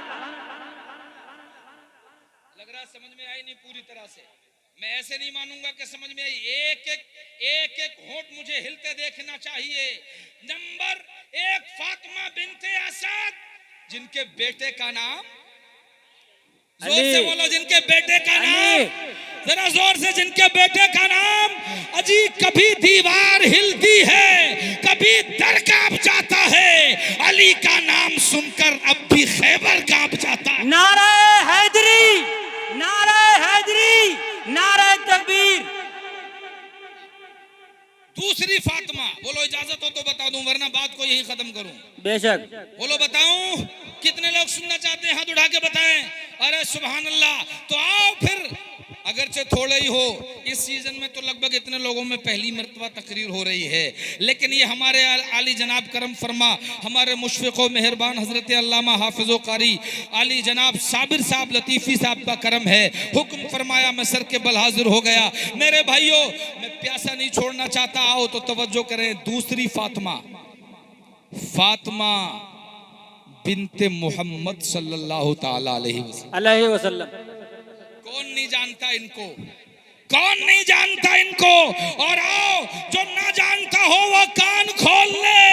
लग रहा समझ में आई नहीं पूरी तरह से। मैं ऐसे नहीं मानूंगा कि समझ में आई। एक एक होंठ मुझे हिलते देखना चाहिए। नंबर 1 फातिमा बिनते असद, जिनके बेटे का नाम, जोर से बोलो, जिनके बेटे का नाम, जरा जोर से, जिनके बेटे का नाम। अजी कभी दीवार हिलती है, कभी दर कांप जाता है, अली का नाम सुनकर अब भी खैबर कांप जाता है। नारे हैदरी, नारे हैदरी, नारे तकबीर। दूसरी फातिमा, बोलो इजाजत हो तो बता दूं, वरना बात को यही खत्म करूं। बेशक। बोलो बताऊं, कितने लोग सुनना चाहते हैं? हाथ उठा के बताएं। अरे सुभान अल्लाह। तो आओ फिर, अगर अगरचे थोड़े ही हो, इस सीजन में तो लगभग इतने लोगों में पहली मर्तबा तकरीर हो रही है, लेकिन ये हमारे आली जनाब करम फरमा, हमारे मुशफ़िक़ व मेहरबान हज़रत अल्लामा हाफ़िज़ व क़ारी आली जनाब साबिर साहब लतीफ़ी साहब का करम है। हुक्म फरमाया, मैं सर के बल हाजिर हो गया। मेरे भाइयों, मैं प्यासा नहीं छोड़ना चाहता, आओ तो तवज्जो करें। दूसरी फातिमा, फातिमा बिनते मोहम्मद सल्लल्लाहु ताला अलैहि वसल्लम। कौन नहीं जानता इनको, कौन नहीं जानता इनको? और आओ, जो ना जानता हो वो कान खोल ले।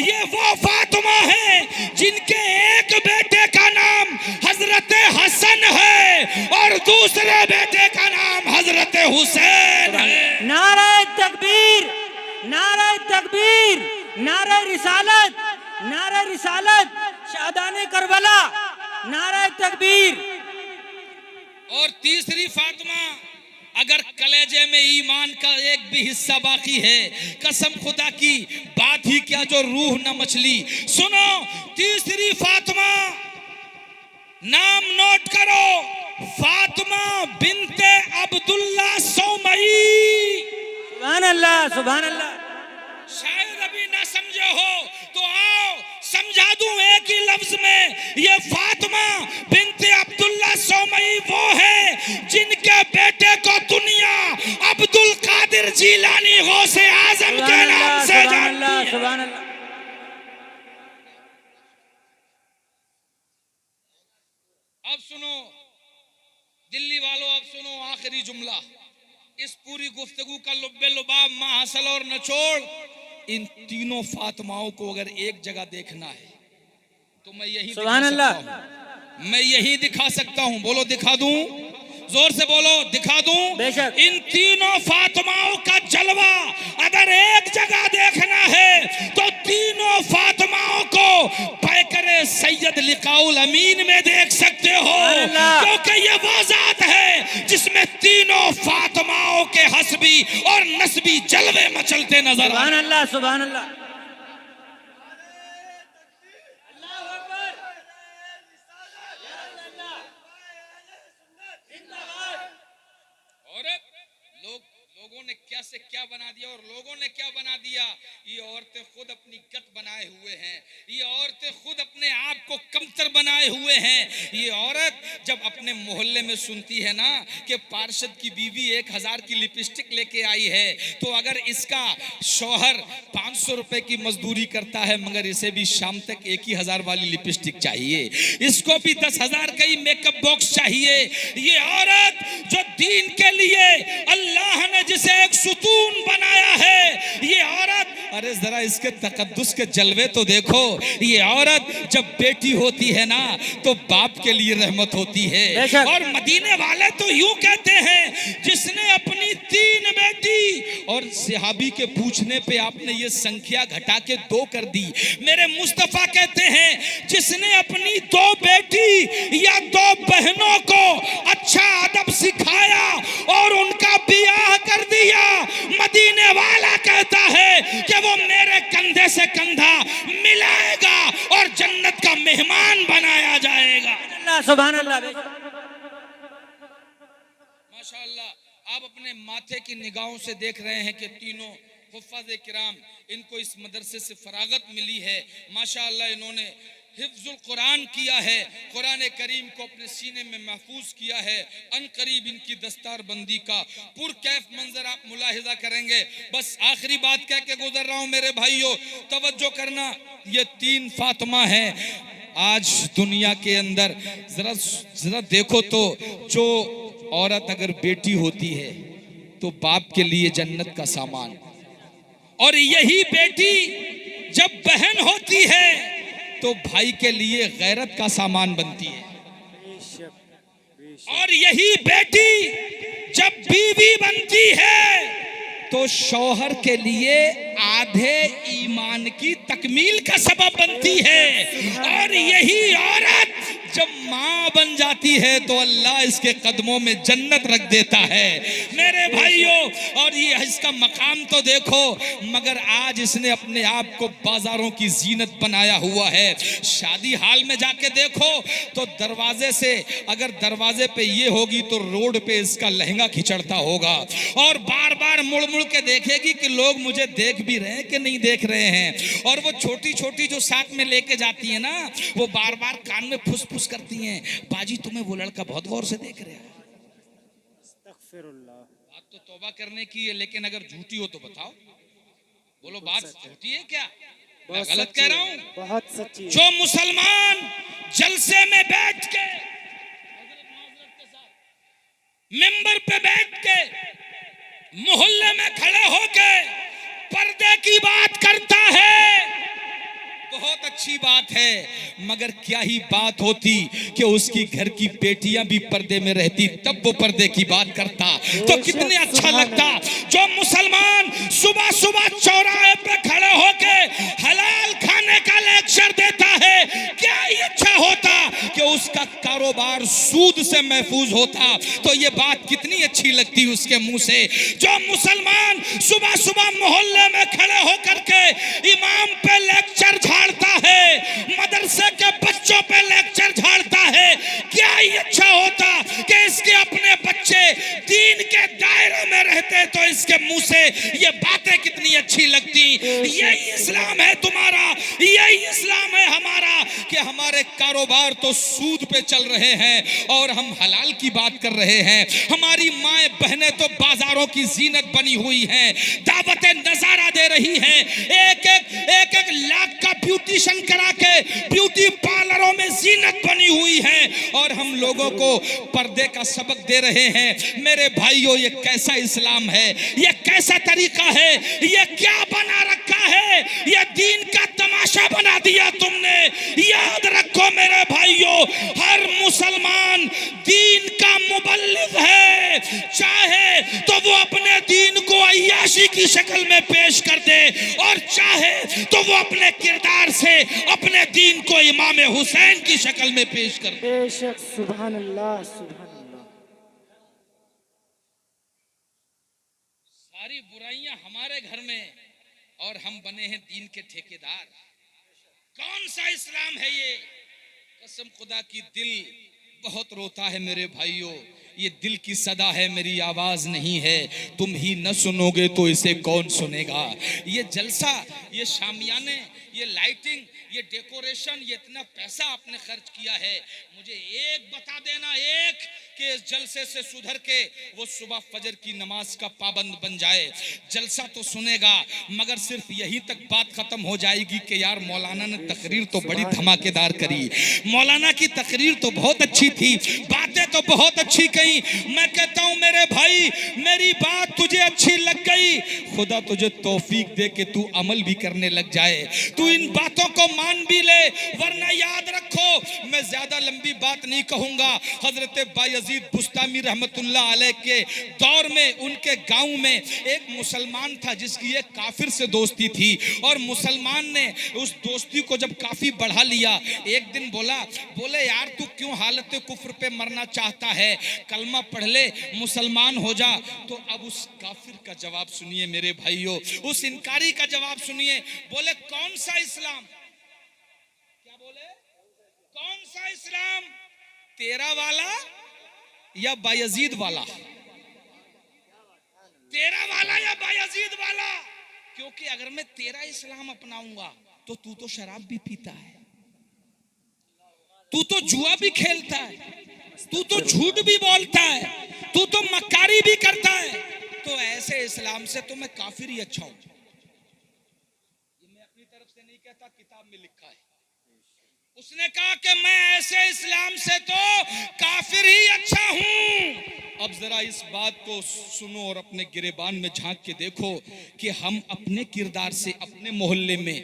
ये वो फातिमा है जिनके एक बेटे का नाम हजरत हसन है और दूसरे बेटे का नाम हजरत हुसैन है। नारे तकबीर, नारे तकबीर, नारे रिसालत, नारे रिसालत, शादाने करबला, नारे तकबीर। और तीसरी फातिमा, अगर कलेजे में ईमान का एक भी हिस्सा बाकी है, कसम खुदा की, बात ही क्या जो रूह न मछली। सुनो, तीसरी फातिमा, नाम नोट करो, फातिमा बिनते अब्दुल्ला सौमई। सुभान अल्लाह, सुभान अल्लाह। शायद अभी ना समझे हो तो आओ समझा दूं एक ही लफ्ज में। ये फातिमा बिनते अब्दुल्ला सौमई वो है जिनके बेटे को दुनिया अब्दुल कादिर जीलानी गौसे आजम के नाम से जानती है। सुभान अल्लाह। अब सुनो दिल्ली वालों, अब सुनो आखिरी जुमला। इस पूरी गुफ्तगू का लुब्बे लुबाब, माहसल और नचोड़, इन तीनों फातिमाओं को अगर एक जगह देखना है तो मैं यही सुभान अल्लाह, मैं यही दिखा सकता हूं। बोलो दिखा दूं, जोर से बोलो, दिखा दूं। बेशक। इन तीनों फातिमाओं का जलवा अगर एक जगह देखना है तो तीनों फातिमाओं को पैकरे सैयद लिकाउल अमीन में देख सकते हो, क्योंकि ये वो जात है जिसमें तीनों फातिमाओं के हस्बी और नस्बी जलवे मचलते नजर। सुभान अल्लाह, सुभान अल्लाह। लोगों ने क्या से क्या बना दिया और लोगों ने क्या बना दिया। ये औरतें खुद अपनी गत बनाए हुए हैं, ये औरतें खुद अपने आप को कमतर बनाए हुए हैं। ये औरत जब अपने मोहल्ले में सुनती है ना कि पार्षद की बीवी 1000 की लिपस्टिक लेके आई है, तो अगर इसका शौहर 500 रुपए की मजदूरी करता है मगर इसे भी शाम तक 1000 वाली लिपस्टिक चाहिए, इसको भी 10,000 का ही मेकअप बॉक्स चाहिए। ये औरत जो दीन के लिए अल्लाह ने जिसे एक सुतून बनाया है, ये औरत, अरे जरा इसके तकद्दुस के जलवे तो देखो। ये औरत जब बेटी होती है ना तो बाप के लिए रहमत होती है। और मदीने वाले तो यूं कहते हैं, जिसने अपनी 3 बेटी, और सहाबी के पूछने पे आपने ये संख्या घटा के 2 कर दी। मेरे मुस्तफा कहते हैं, जिसने अपनी 2 बेटी या 2 बहनों को अच्छा अदब सिखाया और उनका बियाह कर दिया, मदीने वाला कहता है कि वो मेरे कंधे से कंधा मिलाएगा और जन्नत का मेहमान बनाया जाएगा। सुभान अल्लाह, माशाअल्लाह। आप अपने माथे की निगाहों से देख रहे हैं कि तीनों हुफ़ाज़े किराम, इनको इस मदरसे से फरागत मिली है। माशाअल्लाह, इन्होंने हिफ्जुल कुरान किया है, कुरान करीम को अपने सीने में महफूज किया है। अनकरीब इनकी दस्तार बंदी का पुरकैफ मंजर आप मुलाहिजा करेंगे। बस आखिरी बात कह के गुजर रहा हूं मेरे भाइयों, तवज्जो करना। ये 3 फातिमा हैं आज दुनिया के अंदर। जरा देखो तो, जो औरत अगर बेटी होती है तो बाप के लिए जन्नत का सामान, और यही बेटी जब बहन होती है तो भाई के लिए गैरत का सामान बनती है, और यही बेटी जब बीवी बनती है तो शौहर के लिए आधे ईमान की तकमील का सबब बनती है, और यही औरत जब माँ बन जाती है तो अल्लाह इसके कदमों में जन्नत रख देता है मेरे भाइयों। और ये इसका मकाम तो देखो, मगर आज इसने अपने आप को बाजारों की जीनत बनाया हुआ है। शादी हाल में जाके देखो तो दरवाजे से, अगर दरवाजे पे ये होगी तो रोड पे इसका लहंगा खिंचड़ता होगा, और बार बार मुड़ मुड़ के देखेगी कि लोग मुझे देख भी रहे हैं कि नहीं देख रहे हैं। और वो छोटी छोटी जो साथ में लेके जाती है ना, वो बार बार कान में फुस फुस करती हैं, बाजी तुम्हें वो लड़का बहुत गौर से देख रहा है। अस्तगफिरुल्लाह। बात तो तौबा करने की है, लेकिन अगर झूठी हो तो बताओ, बोलो बात झूठी है क्या, मैं गलत कह रहा हूं? बहुत सच्ची है। जो मुसलमान जलसे में बैठ के, मेंबर पे बैठ के, मोहल्ले में खड़े होके पर्दे की बात करता है, बहुत अच्छी बात है, मगर क्या ही बात होती कि उसकी घर की बेटियां भी पर्दे में रहती, तब वो पर्दे की बात करता तो कितने अच्छा लगता। जो मुसलमान सुबह सुबह चौराहे पे खड़े होके हलाल खाने का लेक्चर देता है, क्या ही अच्छा होता कि उसका कारोबार सूद से महफूज होता, तो ये बात कितनी अच्छी लगती उसके मुंह से। जो मुसलमान सुबह सुबह मोहल्ले में खड़े होकर के इमाम पे लेक्चर झाड़ता है, मदरसे के बच्चों पे लेक्चर झाड़ता है, क्या ही अच्छा होता कि इसके अपने बच्चे दीन के दायरे में रहते तो इसके मुंह से ये बातें कितनी अच्छी लगती। यही इस्लाम है तुम्हारा, यही इस्लाम है हमारा कि हमारे कारोबार तो सूद पे चल रहे हैं और हम हलाल की बात कर रहे हैं। हमारी माएं बहनें तो बाजारों की जीनत बनी हुई हैं, दावतें नजारा दे रही हैं, एक एक लाख का ब्यूटिशियन करा के ब्यूटी पार्लरों में जीनत बनी हुई है, और हम लोगों को पर्दे का सबक दे रहे हैं। मेरे भाइयों, ये कैसा इस्लाम है, ये कैसा तरीका है, ये क्या बना रखा है, ये दीन का तमाशा बना दिया तुमने। याद रखो मेरे भाइयों, हर मुसलमान दीन का मुबल्लिग है, चाहे तो वो अपने दीन को अय्याशी की शक्ल में पेश कर दे, और चाहे तो वो अपने किरदार से अपने दीन को इमाम हुसैन की शक्ल में पेश कर दे। बेशक, सुभान अल्लाह, सुभान अल्लाह। सारी बुराइयां हमारे घर में और हम बने हैं दीन के ठेकेदार। कौन सा इस्लाम है ये? कसम खुदा की दिल बहुत रोता है मेरे भाइयों। ये दिल की सदा है, मेरी आवाज नहीं है। तुम ही न सुनोगे तो इसे कौन सुनेगा। ये जलसा, ये शामियाने, ये लाइटिंग, ये डेकोरेशन, ये इतना पैसा आपने खर्च किया है, मुझे एक बता देना, एक कि इस जलसे से सुधर के वो सुबह फजर की नमाज का पाबंद बन जाए। जलसा तो सुनेगा, मगर सिर्फ यही तक बात खत्म हो जाएगी कि यार मौलाना ने तकरीर तो बड़ी धमाकेदार करी, मौलाना की तकरीर तो बहुत अच्छी थी, बातें तो बहुत अच्छी कही। मैं कहता हूं मेरे भाई, मेरी बात तुझे अच्छी लग गई, खुदा तुझे तौफीक दे के तू अमल भी करने लग जाए, तू इन बातों को मान भी ले। वरना याद रखो, मैं ज्यादा लंबी बात नहीं कहूंगा। हजरत बायजीद बुस्तामी रहमतुल्लाह अलैह के दौर में उनके गांव में एक मुसलमान था जिसकी एक काफिर से दोस्ती थी, और मुसलमान ने उस दोस्ती को जब काफी बढ़ा लिया, एक दिन बोले यार तू क्यों हालत कुफ्र पे मरना चाहता है, कलमा पढ़ ले, मुसलमान हो जा। तो अब उस काफिर का जवाब सुनिए मेरे भाइयों, उस इनकारी का जवाब सुनिए। बोले कौन सा इस्लाम? क्या बोले? कौन सा इस्लाम, तेरा वाला या बायजीद वाला? तेरा वाला या बायजीद वाला? क्योंकि अगर मैं तेरा इस्लाम अपनाऊंगा तो तू तो शराब भी पीता है, तू तो जुआ भी खेलता है, तू तो झूठ भी बोलता है, तू तो मक्कारी भी करता है, तो ऐसे इस्लाम से तो मैं काफिर ही अच्छा हूं। ये मैं अपनी तरफ से नहीं कहता, किताब में लिखा है। उसने कहा कि मैं ऐसे इस्लाम से तो काफिर ही अच्छा हूं। अब जरा इस बात को सुनो और अपने गिरेबान में झांक के देखो कि हम अपने किरदार से, अपने मोहल्ले में,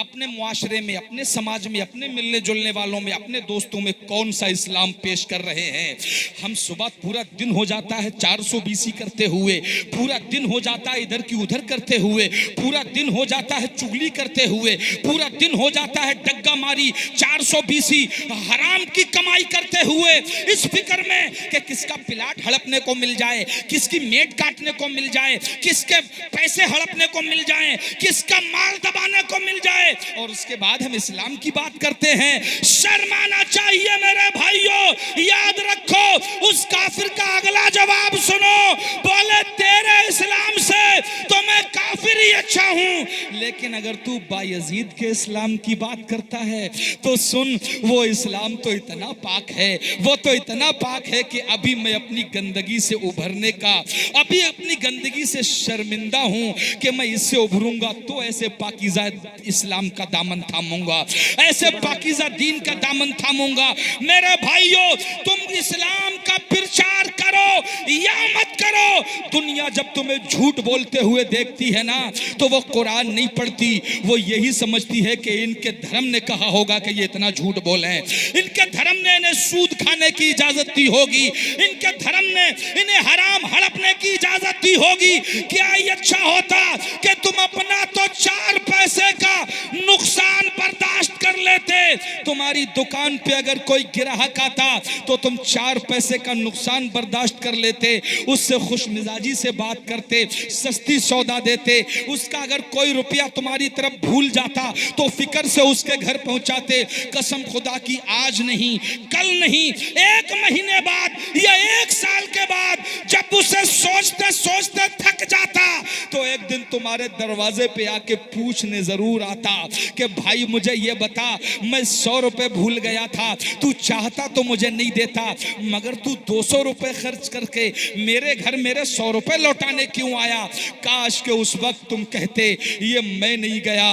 अपने मुआशरे में, अपने समाज में, अपने मिलने जुलने वालों में, अपने दोस्तों में कौन सा इस्लाम पेश कर रहे हैं। हम सुबह पूरा दिन हो जाता है 420 करते हुए, पूरा दिन हो जाता है इधर की उधर करते हुए, पूरा दिन हो जाता है चुगली करते हुए, पूरा दिन हो जाता है डग्गा मारी 420 हराम की कमाई करते हुए, इस फिक्र में कि किसका प्लाट हड़पने को मिल जाए, किसकी मेट काटने को मिल जाए, किसके पैसे हड़पने को मिल जाए, किसका माल दबाने को मिल जाए, और उसके बाद हम इस्लाम की बात करते हैं। शर्माना चाहिए मेरे भाइयों। याद रखो उस काफिर का अगला जवाब सुनो, बोले तेरे इस्लाम से तो मैं काफिर ही अच्छा हूं, लेकिन अगर तू बायजीद के इस्लाम की बात करता है तो सुन, वो इस्लाम तो इतना पाक है, वो तो इतना पाक है कि अभी मैं अपनी गंदगी से उभरने का, अभी अपनी गंदगी से शर्मिंदा हूं कि मैं इससे उभरूंगा तो ऐसे पाकीज़ा इस्लाम का दामन थामूंगा, ऐसे पाकीज़ा दीन का दामन थामूंगा। मेरे भाइयों, तुम इस्लाम का प्रचार करो या मत करो, दुनिया जब तुम्हें झूठ बोलते हुए देखती है ना, तो वो कुरान नहीं पढ़ती, वो यही समझती है कि इनके धर्म ने कहा होगा कि ये इतना झूठ बोले, इनके धर्म ने इन्हें सूद खाने की इजाजत दी होगी, इनके धर्म ने इन्हें हराम हड़पने की इजाजत दी होगी। क्या ये अच्छा होता कि तुम अपना तो 4 पैसे का नुकसान बर्दाश्त कर लेते। तुम्हारी दुकान पे अगर कोई ग्राहक आता तो तुम 4 पैसे का नुकसान बर्दाश्त कर लेते, उससे खुश मिजाजी से बात करते, सस्ती सौदा देते, उसका अगर कोई रुपया तुम्हारी तरफ भूल जाता तो फिक्र से उसके घर पहुंचाते। कसम खुदा की आज नहीं, कल नहीं, 1 महीने बाद या 1 साल के बाद जब उसे सोचते सोचते थक जाता तो एक दिन तुम्हारे दरवाजे पे आके पूछने जरूर आता कि भाई मुझे ये बता, मैं 100 रुपए भूल गया था, तू चाहता तो मुझे नहीं देता, मगर तू 200 रुपए खर्च करके मेरे घर मेरे 100 रुपए लौटाने क्यों आया। काश के उस वक्त तुम कहते ये मैं नहीं गया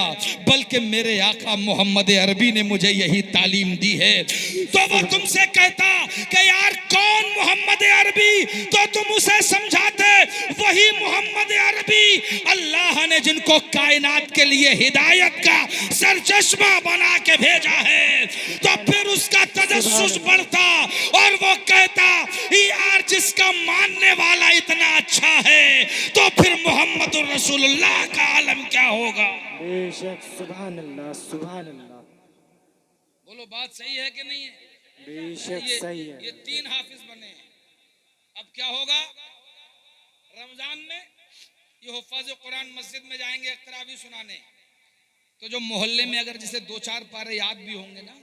बल्कि मेरे आका मोहम्मद अरबी ने मुझे यही तालीम दी है, तो वो तुमसे कहता कि यार कौन मोहम्मद अरबी, तो तुम उसे समझाते वही मोहम्मद अरबी अल्लाह ने जिनको कायनात के लिए हिदायत का सरचश्मा बना के भेजा है। तो फिर उसका तजस्सुस बढ़ता और वो कहता यार जिसका मानने वाला इतना अच्छा है तो फिर मोहम्मद रसूलुल्लाह का आलम क्या होगा। बेशक, सुभान अल्लाह, सुभान अल्लाह। बोलो बात सही है कि नहीं है? बेशक सही है। ये 3 हाफिज बने हैं। अब क्या होगा, रमजान में ये हुफ़ाज़ कुरान मस्जिद में जाएंगे तरावी सुनाने, तो जो मोहल्ले में अगर जैसे 2-4 पारे याद भी होंगे ना,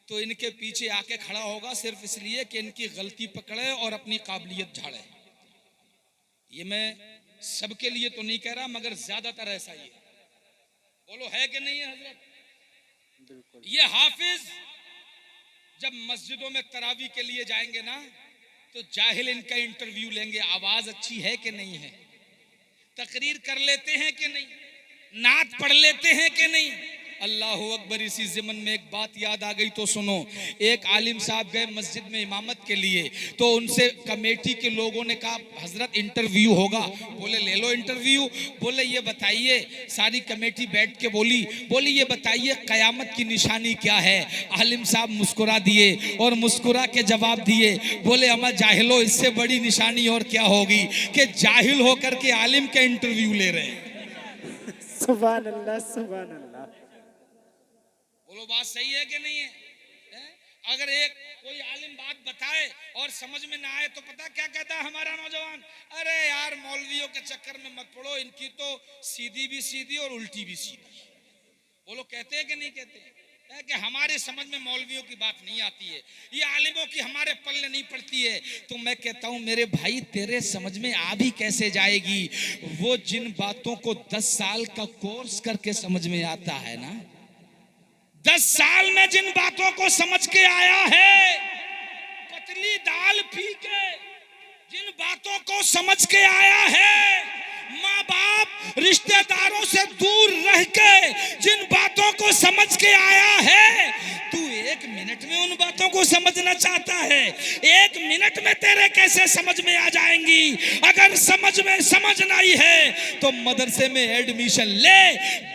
तो इनके पीछे आके खड़ा होगा सिर्फ इसलिए कि इनकी गलती पकड़े और अपनी काबिलियत झाड़े। ये मैं सबके लिए तो नहीं कह रहा, मगर ज्यादातर ऐसा ही है। बोलो है कि नहीं है हजरत? बिल्कुल। ये हाफिज जब मस्जिदों में तरावी के लिए जाएंगे ना, तो जाहिल इनका इंटरव्यू लेंगे, आवाज अच्छी है कि नहीं है, तकरीर कर लेते हैं कि नहीं, नात पढ़ लेते हैं कि नहीं। अल्लाह अकबर। इसी ज़िमन में एक बात याद आ गई तो सुनो। एक आलिम साहब गए मस्जिद में इमामत के लिए, तो उनसे कमेटी के लोगों ने कहा हजरत इंटरव्यू होगा। बोले ले लो इंटरव्यू। बोले ये बताइए, सारी कमेटी बैठ के बोली ये बताइए कयामत की निशानी क्या है। आलिम साहब मुस्कुरा दिए और मुस्कुरा के जवाब दिए, बोले अमा जाहिलो, इससे बड़ी निशानी और क्या होगी कि जाहिल होकर के आलिम के इंटरव्यू ले रहे हैं। सुभान अल्लाह, सुभान अल्लाह। बोलो बात सही है कि नहीं है? अगर एक कोई आलिम बात बताए और समझ में ना आए तो पता क्या कहता है हमारा नौजवान, अरे यार मौलवियों के चक्कर में मत पड़ो, इनकी तो सीधी भी सीधी और उल्टी भी सीधी। बोलो कहते हैं कि नहीं कहते? है कि हमारे समझ में मौलवियों की बात नहीं आती है, ये आलिमों की हमारे पल्ले नहीं पड़ती है। तो मैं कहता हूं मेरे भाई तेरे समझ में आ भी कैसे जाएगी, वो जिन बातों को 10 साल का कोर्स करके समझ में आता है ना, 10 साल में जिन बातों को समझ के आया है, पतली दाल पी के जिन बातों को समझ के आया है, माँ बाप रिश्तेदारों से दूर रह के जिन बातों को समझ के आया है, तू 1 मिनट में उन बातों को समझना चाहता है, 1 मिनट में तेरे कैसे समझ में आ जाएंगी। अगर समझ नहीं है तो मदरसे में एडमिशन ले,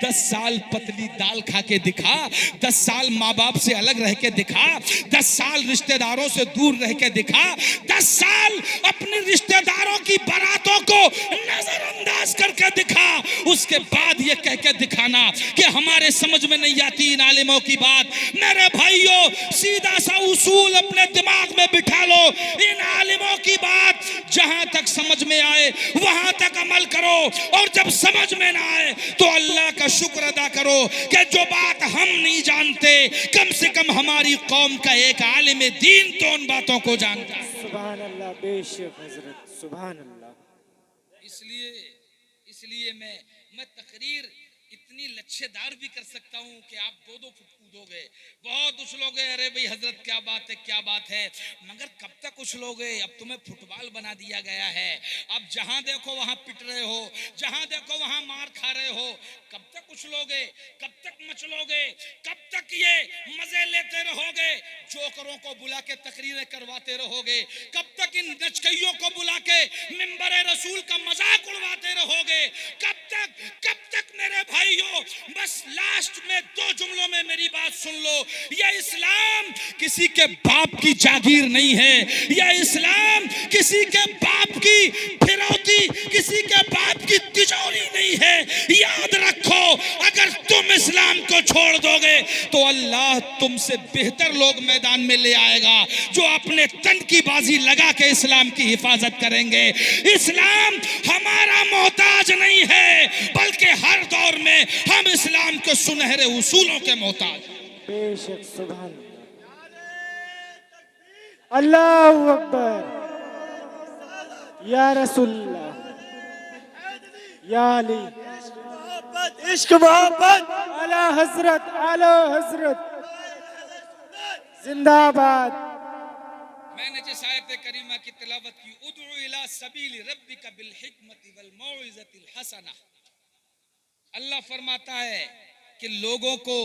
10 साल पतली दाल खा के दिखा, 10 साल माँ बाप से अलग रह के दिखा, 10 साल रिश्तेदारों से दूर रह के दिखा, 10 साल अपने रिश्तेदारों की बारातों को नजरअंदाज करके दिखा। उसके बाद ये कह के दिखाना कि हमारे समझ में नहीं आती इन आलिमों की बात। मेरे भाइयों, सीधा सा उसूल अपने दिमाग में बिठा लो, इन आलिमों की बात जहां तक समझ में आए वहां तक अमल करो, और जब समझ में ना आए तो अल्लाह का शुक्र अदा करो कि जो बात हम नहीं जानते, कम से कम हमारी कौम का एक आलिम दीन तो उन बातों को जानता है। सुभान अल्लाह, बेशक हजरत, सुभान अल्लाह। इसलिए मैं तकरीर इतनी लच्छेदार भी कर सकता हूँ कि आप 2-2 फुट कूदोगे। बहुत उछलोगे, अरे भाई हजरत क्या बात है, क्या बात है, मगर कब तक उछलोगे? अब तुम्हें फुटबॉल बना दिया गया है। अब जहां देखो वहां पिट रहे हो, जहां देखो वहां मार खा रहे हो। कब तक उछलोगे? कब तक मचलोगे? कब तक ये मजे लेते रहोगे? जोकरों को बुला के तकरीरें करवाते रहोगे? कब तक इन नचकइयों को बुला के मिंबर रसूल का मजाक उड़वाते रहोगे? कब तक मेरे भाइयों? बस लास्ट में 2 जुमलों में मेरी बात सुन लो। यह इस्लाम किसी के बाप की जागीर नहीं है, यह इस्लाम किसी के बाप की फिरौती, किसी के बाप की तिजोरी नहीं है। याद रखो, अगर तुम इस्लाम को छोड़ दोगे तो अल्लाह तुमसे बेहतर लोग मैदान में ले आएगा जो अपने तन की बाजी लगा के इस्लाम की हिफाजत करेंगे। इस्लाम हमारा मोहताज नहीं है, बल्कि हर दौर में हम इस्लाम के सुनहरे उसूलों के मोहताज। बेशक, सुभान अल्लाह, अल्लाहु अकबर, या रसूलल्लाह, या अली, इश्क मोहब्बत, आला हजरत, आला हजरत, जिंदाबाद। मैंने जिस आयत करीमा की तिलावत की, उदउ इला सबील रब्बिका बिल हिकमति वल मौइज़तिल हसना, अल्लाह फरमाता है कि लोगों को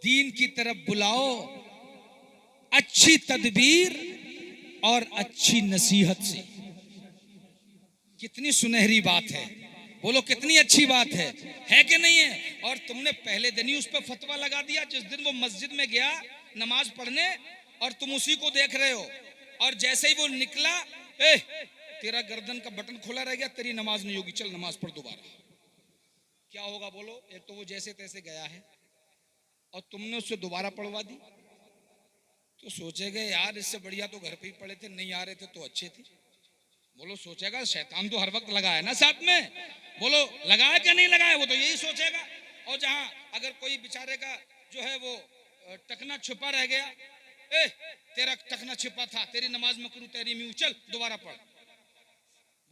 दीन की तरफ बुलाओ, अच्छी तदबीर और अच्छी नसीहत से। कितनी सुनहरी बात है, बोलो कितनी अच्छी बात है कि नहीं है? और तुमने पहले दिन ही उस पर फतवा लगा दिया, जिस दिन वो मस्जिद में गया नमाज पढ़ने, और तुम उसी को देख रहे हो, और जैसे ही वो निकला, तेरा गर्दन का बटन खुला रह गया, तेरी नमाज नहीं होगी, चल नमाज पढ़ दोबारा। क्या होगा बोलो? एक तो वो जैसे तैसे गया है और तुमने उससे दोबारा पढ़वा दी, तो सोचेगा यार इससे बढ़िया तो घर पे ही पढ़े थे, नहीं आ रहे थे तो अच्छे थे। बोलो सोचेगा, शैतान तो हर वक्त लगा है ना साथ में, बोलो लगाया क्या नहीं लगाया, वो तो यही सोचेगा। और जहां अगर कोई बेचारे का जो है वो टकना छुपा रह गया, तेरा टकना छिपा था, तेरी नमाज मकरू, तेरी म्यू, चल दोबारा पढ़।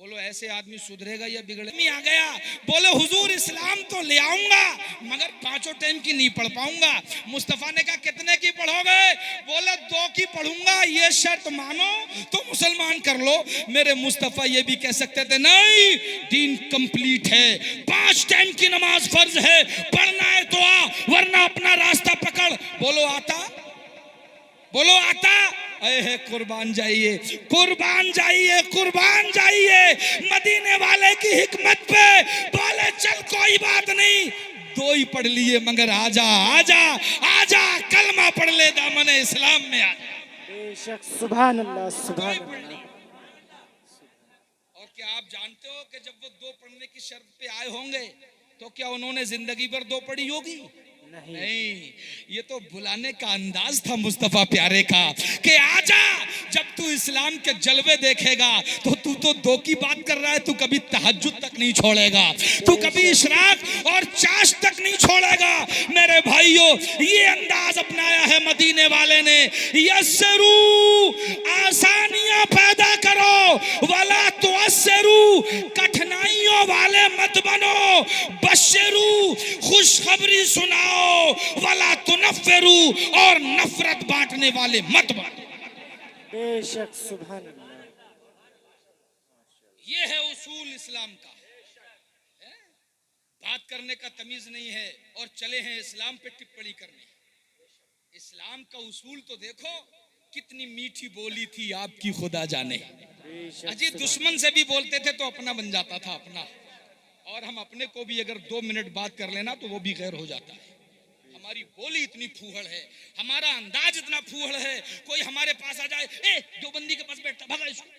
बोलो ऐसे आदमी सुधरेगा या बिगड़ेगा? आ गया, बोले हुजूर इस्लाम तो ले आऊंगा मगर 5 टाइम की नहीं पढ़ पाऊंगा। मुस्तफा ने कहा कितने की पढ़ोगे? बोले 2 की पढ़ूंगा, ये शर्त मानो तो मुसलमान कर लो। मेरे मुस्तफा ये भी कह सकते थे नहीं, दीन कंप्लीट है, 5 टाइम की नमाज फर्ज है, पढ़ना है तो आ, वरना अपना रास्ता पकड़। बोलो आता? बोलो आता? अरे कुर्बान जाइए, कुर्बान जाइए, कुर्बान जाइए मदीने वाले की हिकमत पे। बोले चल कोई बात नहीं, 2 ही पढ़ लिए मगर आजा आजा आजा, कलमा पढ़ ले, दामने इस्लाम में आ। बेशक, सुभान अल्लाह, सुभान अल्लाह। और क्या आप जानते हो कि जब वो 2 पढ़ने की शर्त पे आए होंगे तो क्या उन्होंने जिंदगी भर 2 पढ़ी होगी? नहीं, ये तो बुलाने का अंदाज था मुस्तफा प्यारे का कि आजा। जब तू इस्लाम के जलवे देखेगा तो तू तो 2 की बात कर रहा है, तू कभी तहज्जुद तक नहीं छोड़ेगा, तू कभी इशराक और चाश तक नहीं छोड़ेगा। मेरे भाइयों, ये अंदाज अपनाया है मदीने वाले ने। यस्सरू, आसानियां पैदा करो, वला तुअस्सिरू, कठिनाइयों वाले मत बनो, बशरू, खुशखबरी सुनाओ, वला तुनफ्फिरू, और नफरत बांटने वाले मत बनो। बेशक, सुभान अल्लाह। ये है उसूल इस्लाम का। बात करने का तमीज नहीं है और चले हैं इस्लाम पे टिप्पणी करने। इस्लाम का उसूल तो देखो, कितनी मीठी बोली थी आपकी खुदा जाने। अजी दुश्मन से भी बोलते थे तो अपना बन जाता था अपना, और हम अपने को भी अगर 2 मिनट बात कर लेना तो वो भी गैर हो जाता है। हमारी बोली इतनी फूहड़ है, हमारा अंदाज इतना फूहड़ है, कोई हमारे पास आ जाए, ए जो बंदी के पास बैठता भगा इसको,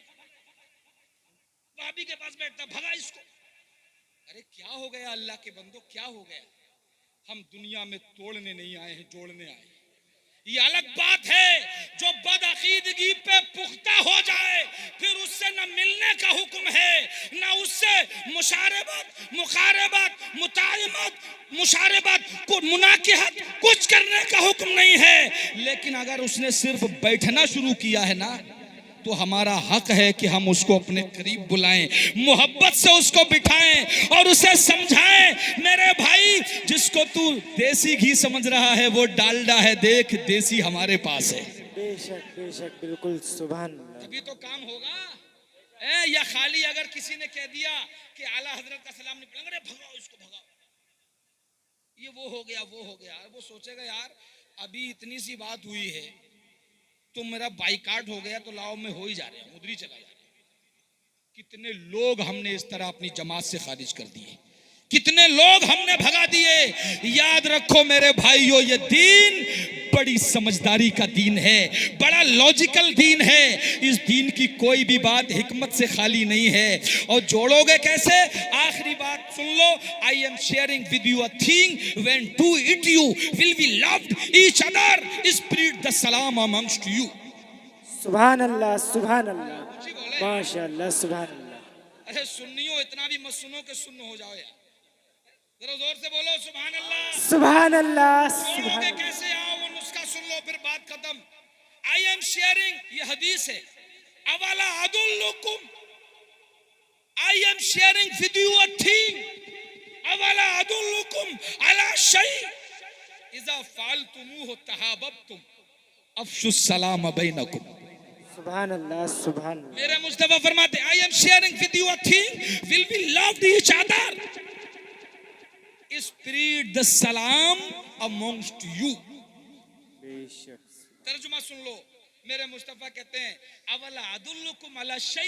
भाभी के पास बैठता भगा इसको। अरे क्या हो गया अल्लाह के बंदो, क्या हो गया? हम दुनिया में तोड़ने नहीं आए हैं, जोड़ने आए हैं। ये अलग बात है जो बदअकीदगी पे पुख्ता हो जाए, फिर उससे न मिलने का हुक्म है, न उससे मुशारबत, मुखारबत, मुतायमत, मुशारबत को मुनाकिहत कुछ करने का हुक्म नहीं है। लेकिन अगर उसने सिर्फ बैठना शुरू किया है ना, तो हमारा हक है कि हम उसको अपने करीब बुलाएं, मोहब्बत से उसको बिठाएं और उसे समझाएं, मेरे भाई जिसको तू देसी घी समझ रहा है वो डालडा है, देख देसी हमारे पास है। बेशक बेशक, बिल्कुल सुभान अल्लाह। तभी तो काम होगा। या खाली अगर किसी ने कह दिया कि आला हजरत का सलाम नहीं पढ़ेंगे, अरे भगाओ इसको भगाओ, ये वो हो गया वो हो गया, वो सोचेगा यार अभी इतनी सी बात हुई है तो मेरा बाइकाट हो गया तो लाओ मैं हो ही जा रहा हूं, उधर ही चला जा रहा हूं। कितने लोग हमने इस तरह अपनी जमात से खारिज कर दिए, कितने लोग हमने भगा दिए। याद रखो मेरे भाइयों, ये दीन बड़ी समझदारी का दीन है, बड़ा लॉजिकल दीन है। इस दीन की कोई भी बात हिकमत से खाली नहीं है। और जोड़ोगे कैसे? आखिरी बात सुन लो, I am sharing with you a thing, when to it you will be loved each other, spread the salam amongst you. सुभान अल्लाह, सुभान अल्लाह, माशाअल्लाह, सुभान अल्लाह। अरे सुन्नियों इतना भी मत सुनो कि सुन्न हो जाओ यार, जरा जोर से बोलो सुभान अल्लाह। सुभान अल्लाह, सुभान जोड़ोगे अल्लाह। कैसे? आओ वो नुस्खा सुन लो फिर बात खत्म। आई एम शेयरिंग, ये हदीस है, अवाला अदुल्लुकुम, I am sharing with you a thing, अवाला अदुल्लुकुम अला शै इज़ा फ़अलतुमूहु तहाब्बतुम अफ़शुस सलाम बैनकुम। सुभान अल्लाह, सुभान अल्लाह। मेरे मुस्तफा फरमाते आई am sharing with you a thing will be loved each other, spread the salam amongst you. बेशक। तर्जुमा सुन लो, मेरे मुस्तफा कहते हैं अवला अदुल्लुकुम अला शै,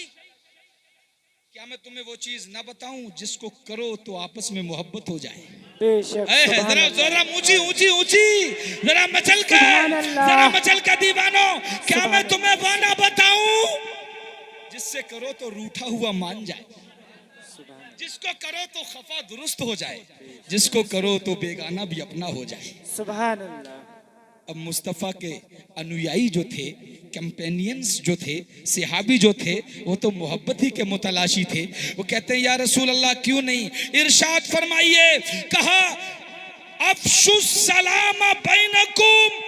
क्या मैं तुम्हें वो चीज ना बताऊं जिसको करो तो आपस में मोहब्बत हो जाए? बेशक, सुभान जरा अल्लाह। जरा ऊंची ऊंची ऊंची, जरा मचल कर, सुभान अल्लाह। जरा मचल कर दीवानो, क्या सुभान मैं तुम्हें वो ना बताऊं जिससे करो तो रूठा हुआ मान जाए, सुभान, जिसको करो तो खफा दुरुस्त हो जाए, जिसको करो तो बेगाना भी अपना हो जाए। सुभान अल्लाह। अब मुस्तफ़ा के अनुयायी जो थे, कंपेनियंस जो थे, सिहाबी जो थे, वो तो मोहब्बत ही के मुतलाशी थे। वो कहते हैं या रसूल अल्लाह क्यों नहीं? इरशाद फरमाइए, कहा अफ़शुस सलाम बैनकुम,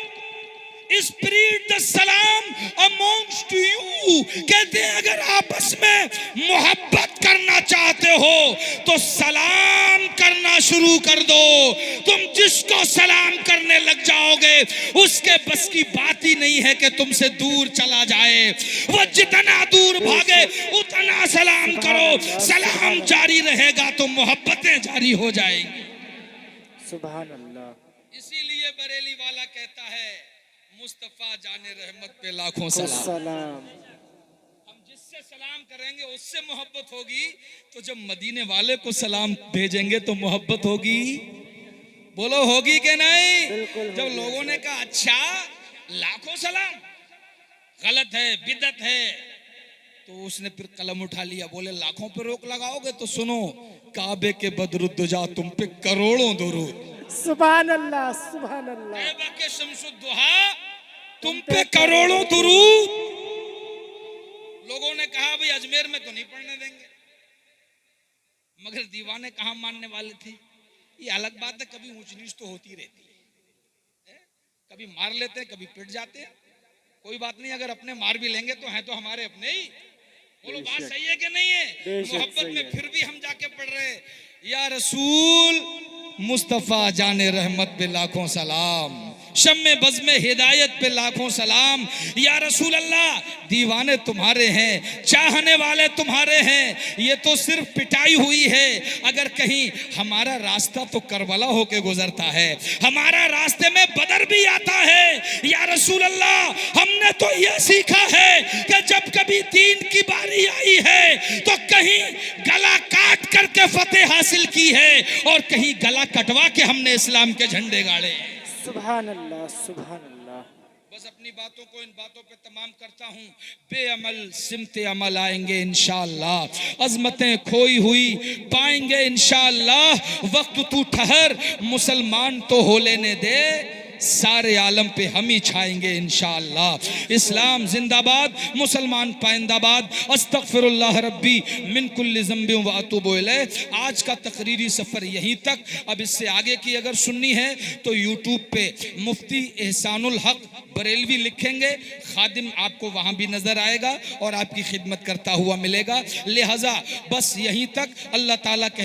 spread the salam amongst you. कहते हैं अगर आपस में मोहब्बत करना चाहते हो तो सलाम करना शुरू कर दो। तुम जिसको सलाम करने लग जाओगे उसके बस की बात ही नहीं है कि तुमसे दूर चला जाए। वो जितना दूर भागे उतना सलाम करो, सलाम जारी रहेगा तो मोहब्बतें जारी हो जाएंगी। सुभान अल्लाह। इसीलिए बरेली वाला कहता है मुस्तफा जाने रहमत पे लाखों सलाम। सलाम। हम जिससे सलाम करेंगे उससे मोहब्बत होगी, तो जब मदीने वाले को सलाम भेजेंगे तो मोहब्बत होगी। बोलो होगी कि नहीं? बिल्कुल जब होगी। लोगों ने कहा अच्छा लाखों सलाम गलत है, बिदअत है, तो उसने फिर कलम उठा लिया, बोले लाखों पे रोक लगाओगे तो सुनो, काबे के बदरुद्दुजा तुम पे करोड़ों दुरूद, सुभान अल्लाह, सुभान अल्लाह। तैयबा के शम्सुद्दुहा तुम पे करोड़ों दुरूद। लोगों ने कहा भाई अजमेर में तो नहीं पढ़ने देंगे, मगर दीवाने कहाँ मानने वाले थे। ये अलग बात है, कभी ऊंच नीच तो होती रहती है, कभी मार लेते हैं कभी पिट जाते हैं, कोई बात नहीं, अगर अपने मार भी लेंगे तो हैं तो हमारे अपने ही। बोलो बात सही है कि नहीं है? बेशक मोहब्बत सही में है। फिर भी हम जाके पढ़ रहे हैं या रसूल मुस्तफा जाने रहमत पे लाखों सलाम। शम्मे बज़्म हिदायत पे लाखों सलाम। या रसूल अल्लाह, दीवाने तुम्हारे हैं, चाहने वाले तुम्हारे हैं, ये तो सिर्फ पिटाई हुई है। अगर कहीं हमारा रास्ता तो करबला होके गुजरता है, हमारा रास्ते में बदर भी आता है। या रसूल अल्लाह, हमने तो ये सीखा है कि जब कभी दीन की बारी आई है तो कहीं गला काट करके फतेह हासिल की है और कहीं गला कटवा के हमने इस्लाम के झंडे गाड़े। सुभान अल्लाह, सुभान अल्लाह। बस अपनी बातों को इन बातों पे तमाम करता हूँ। बेअमल सिमते अमल आएंगे इंशाअल्लाह, अजमतें खोई हुई पाएंगे इंशाअल्लाह। वक्त तू ठहर, मुसलमान तो हो लेने दे, सारे आलम पे हम ही छाएंगे इंशाअल्लाह। इस्लाम जिंदाबाद, मुसलमान पाइंदाबाद। अस्तगफिरुल्लाह रब्बी मिन कुल्लि ज़ंबिन व अतूबु इलैह। आज का तकरीरी सफ़र यहीं तक। अब इससे आगे की अगर सुननी है तो यूट्यूब पे मुफ्ती एहसानुल हक बरेलवी लिखेंगे, खादिम आपको वहाँ भी नज़र आएगा और आपकी खिदमत करता हुआ मिलेगा। लिहाजा बस यहीं तक। अल्लाह ताला कहने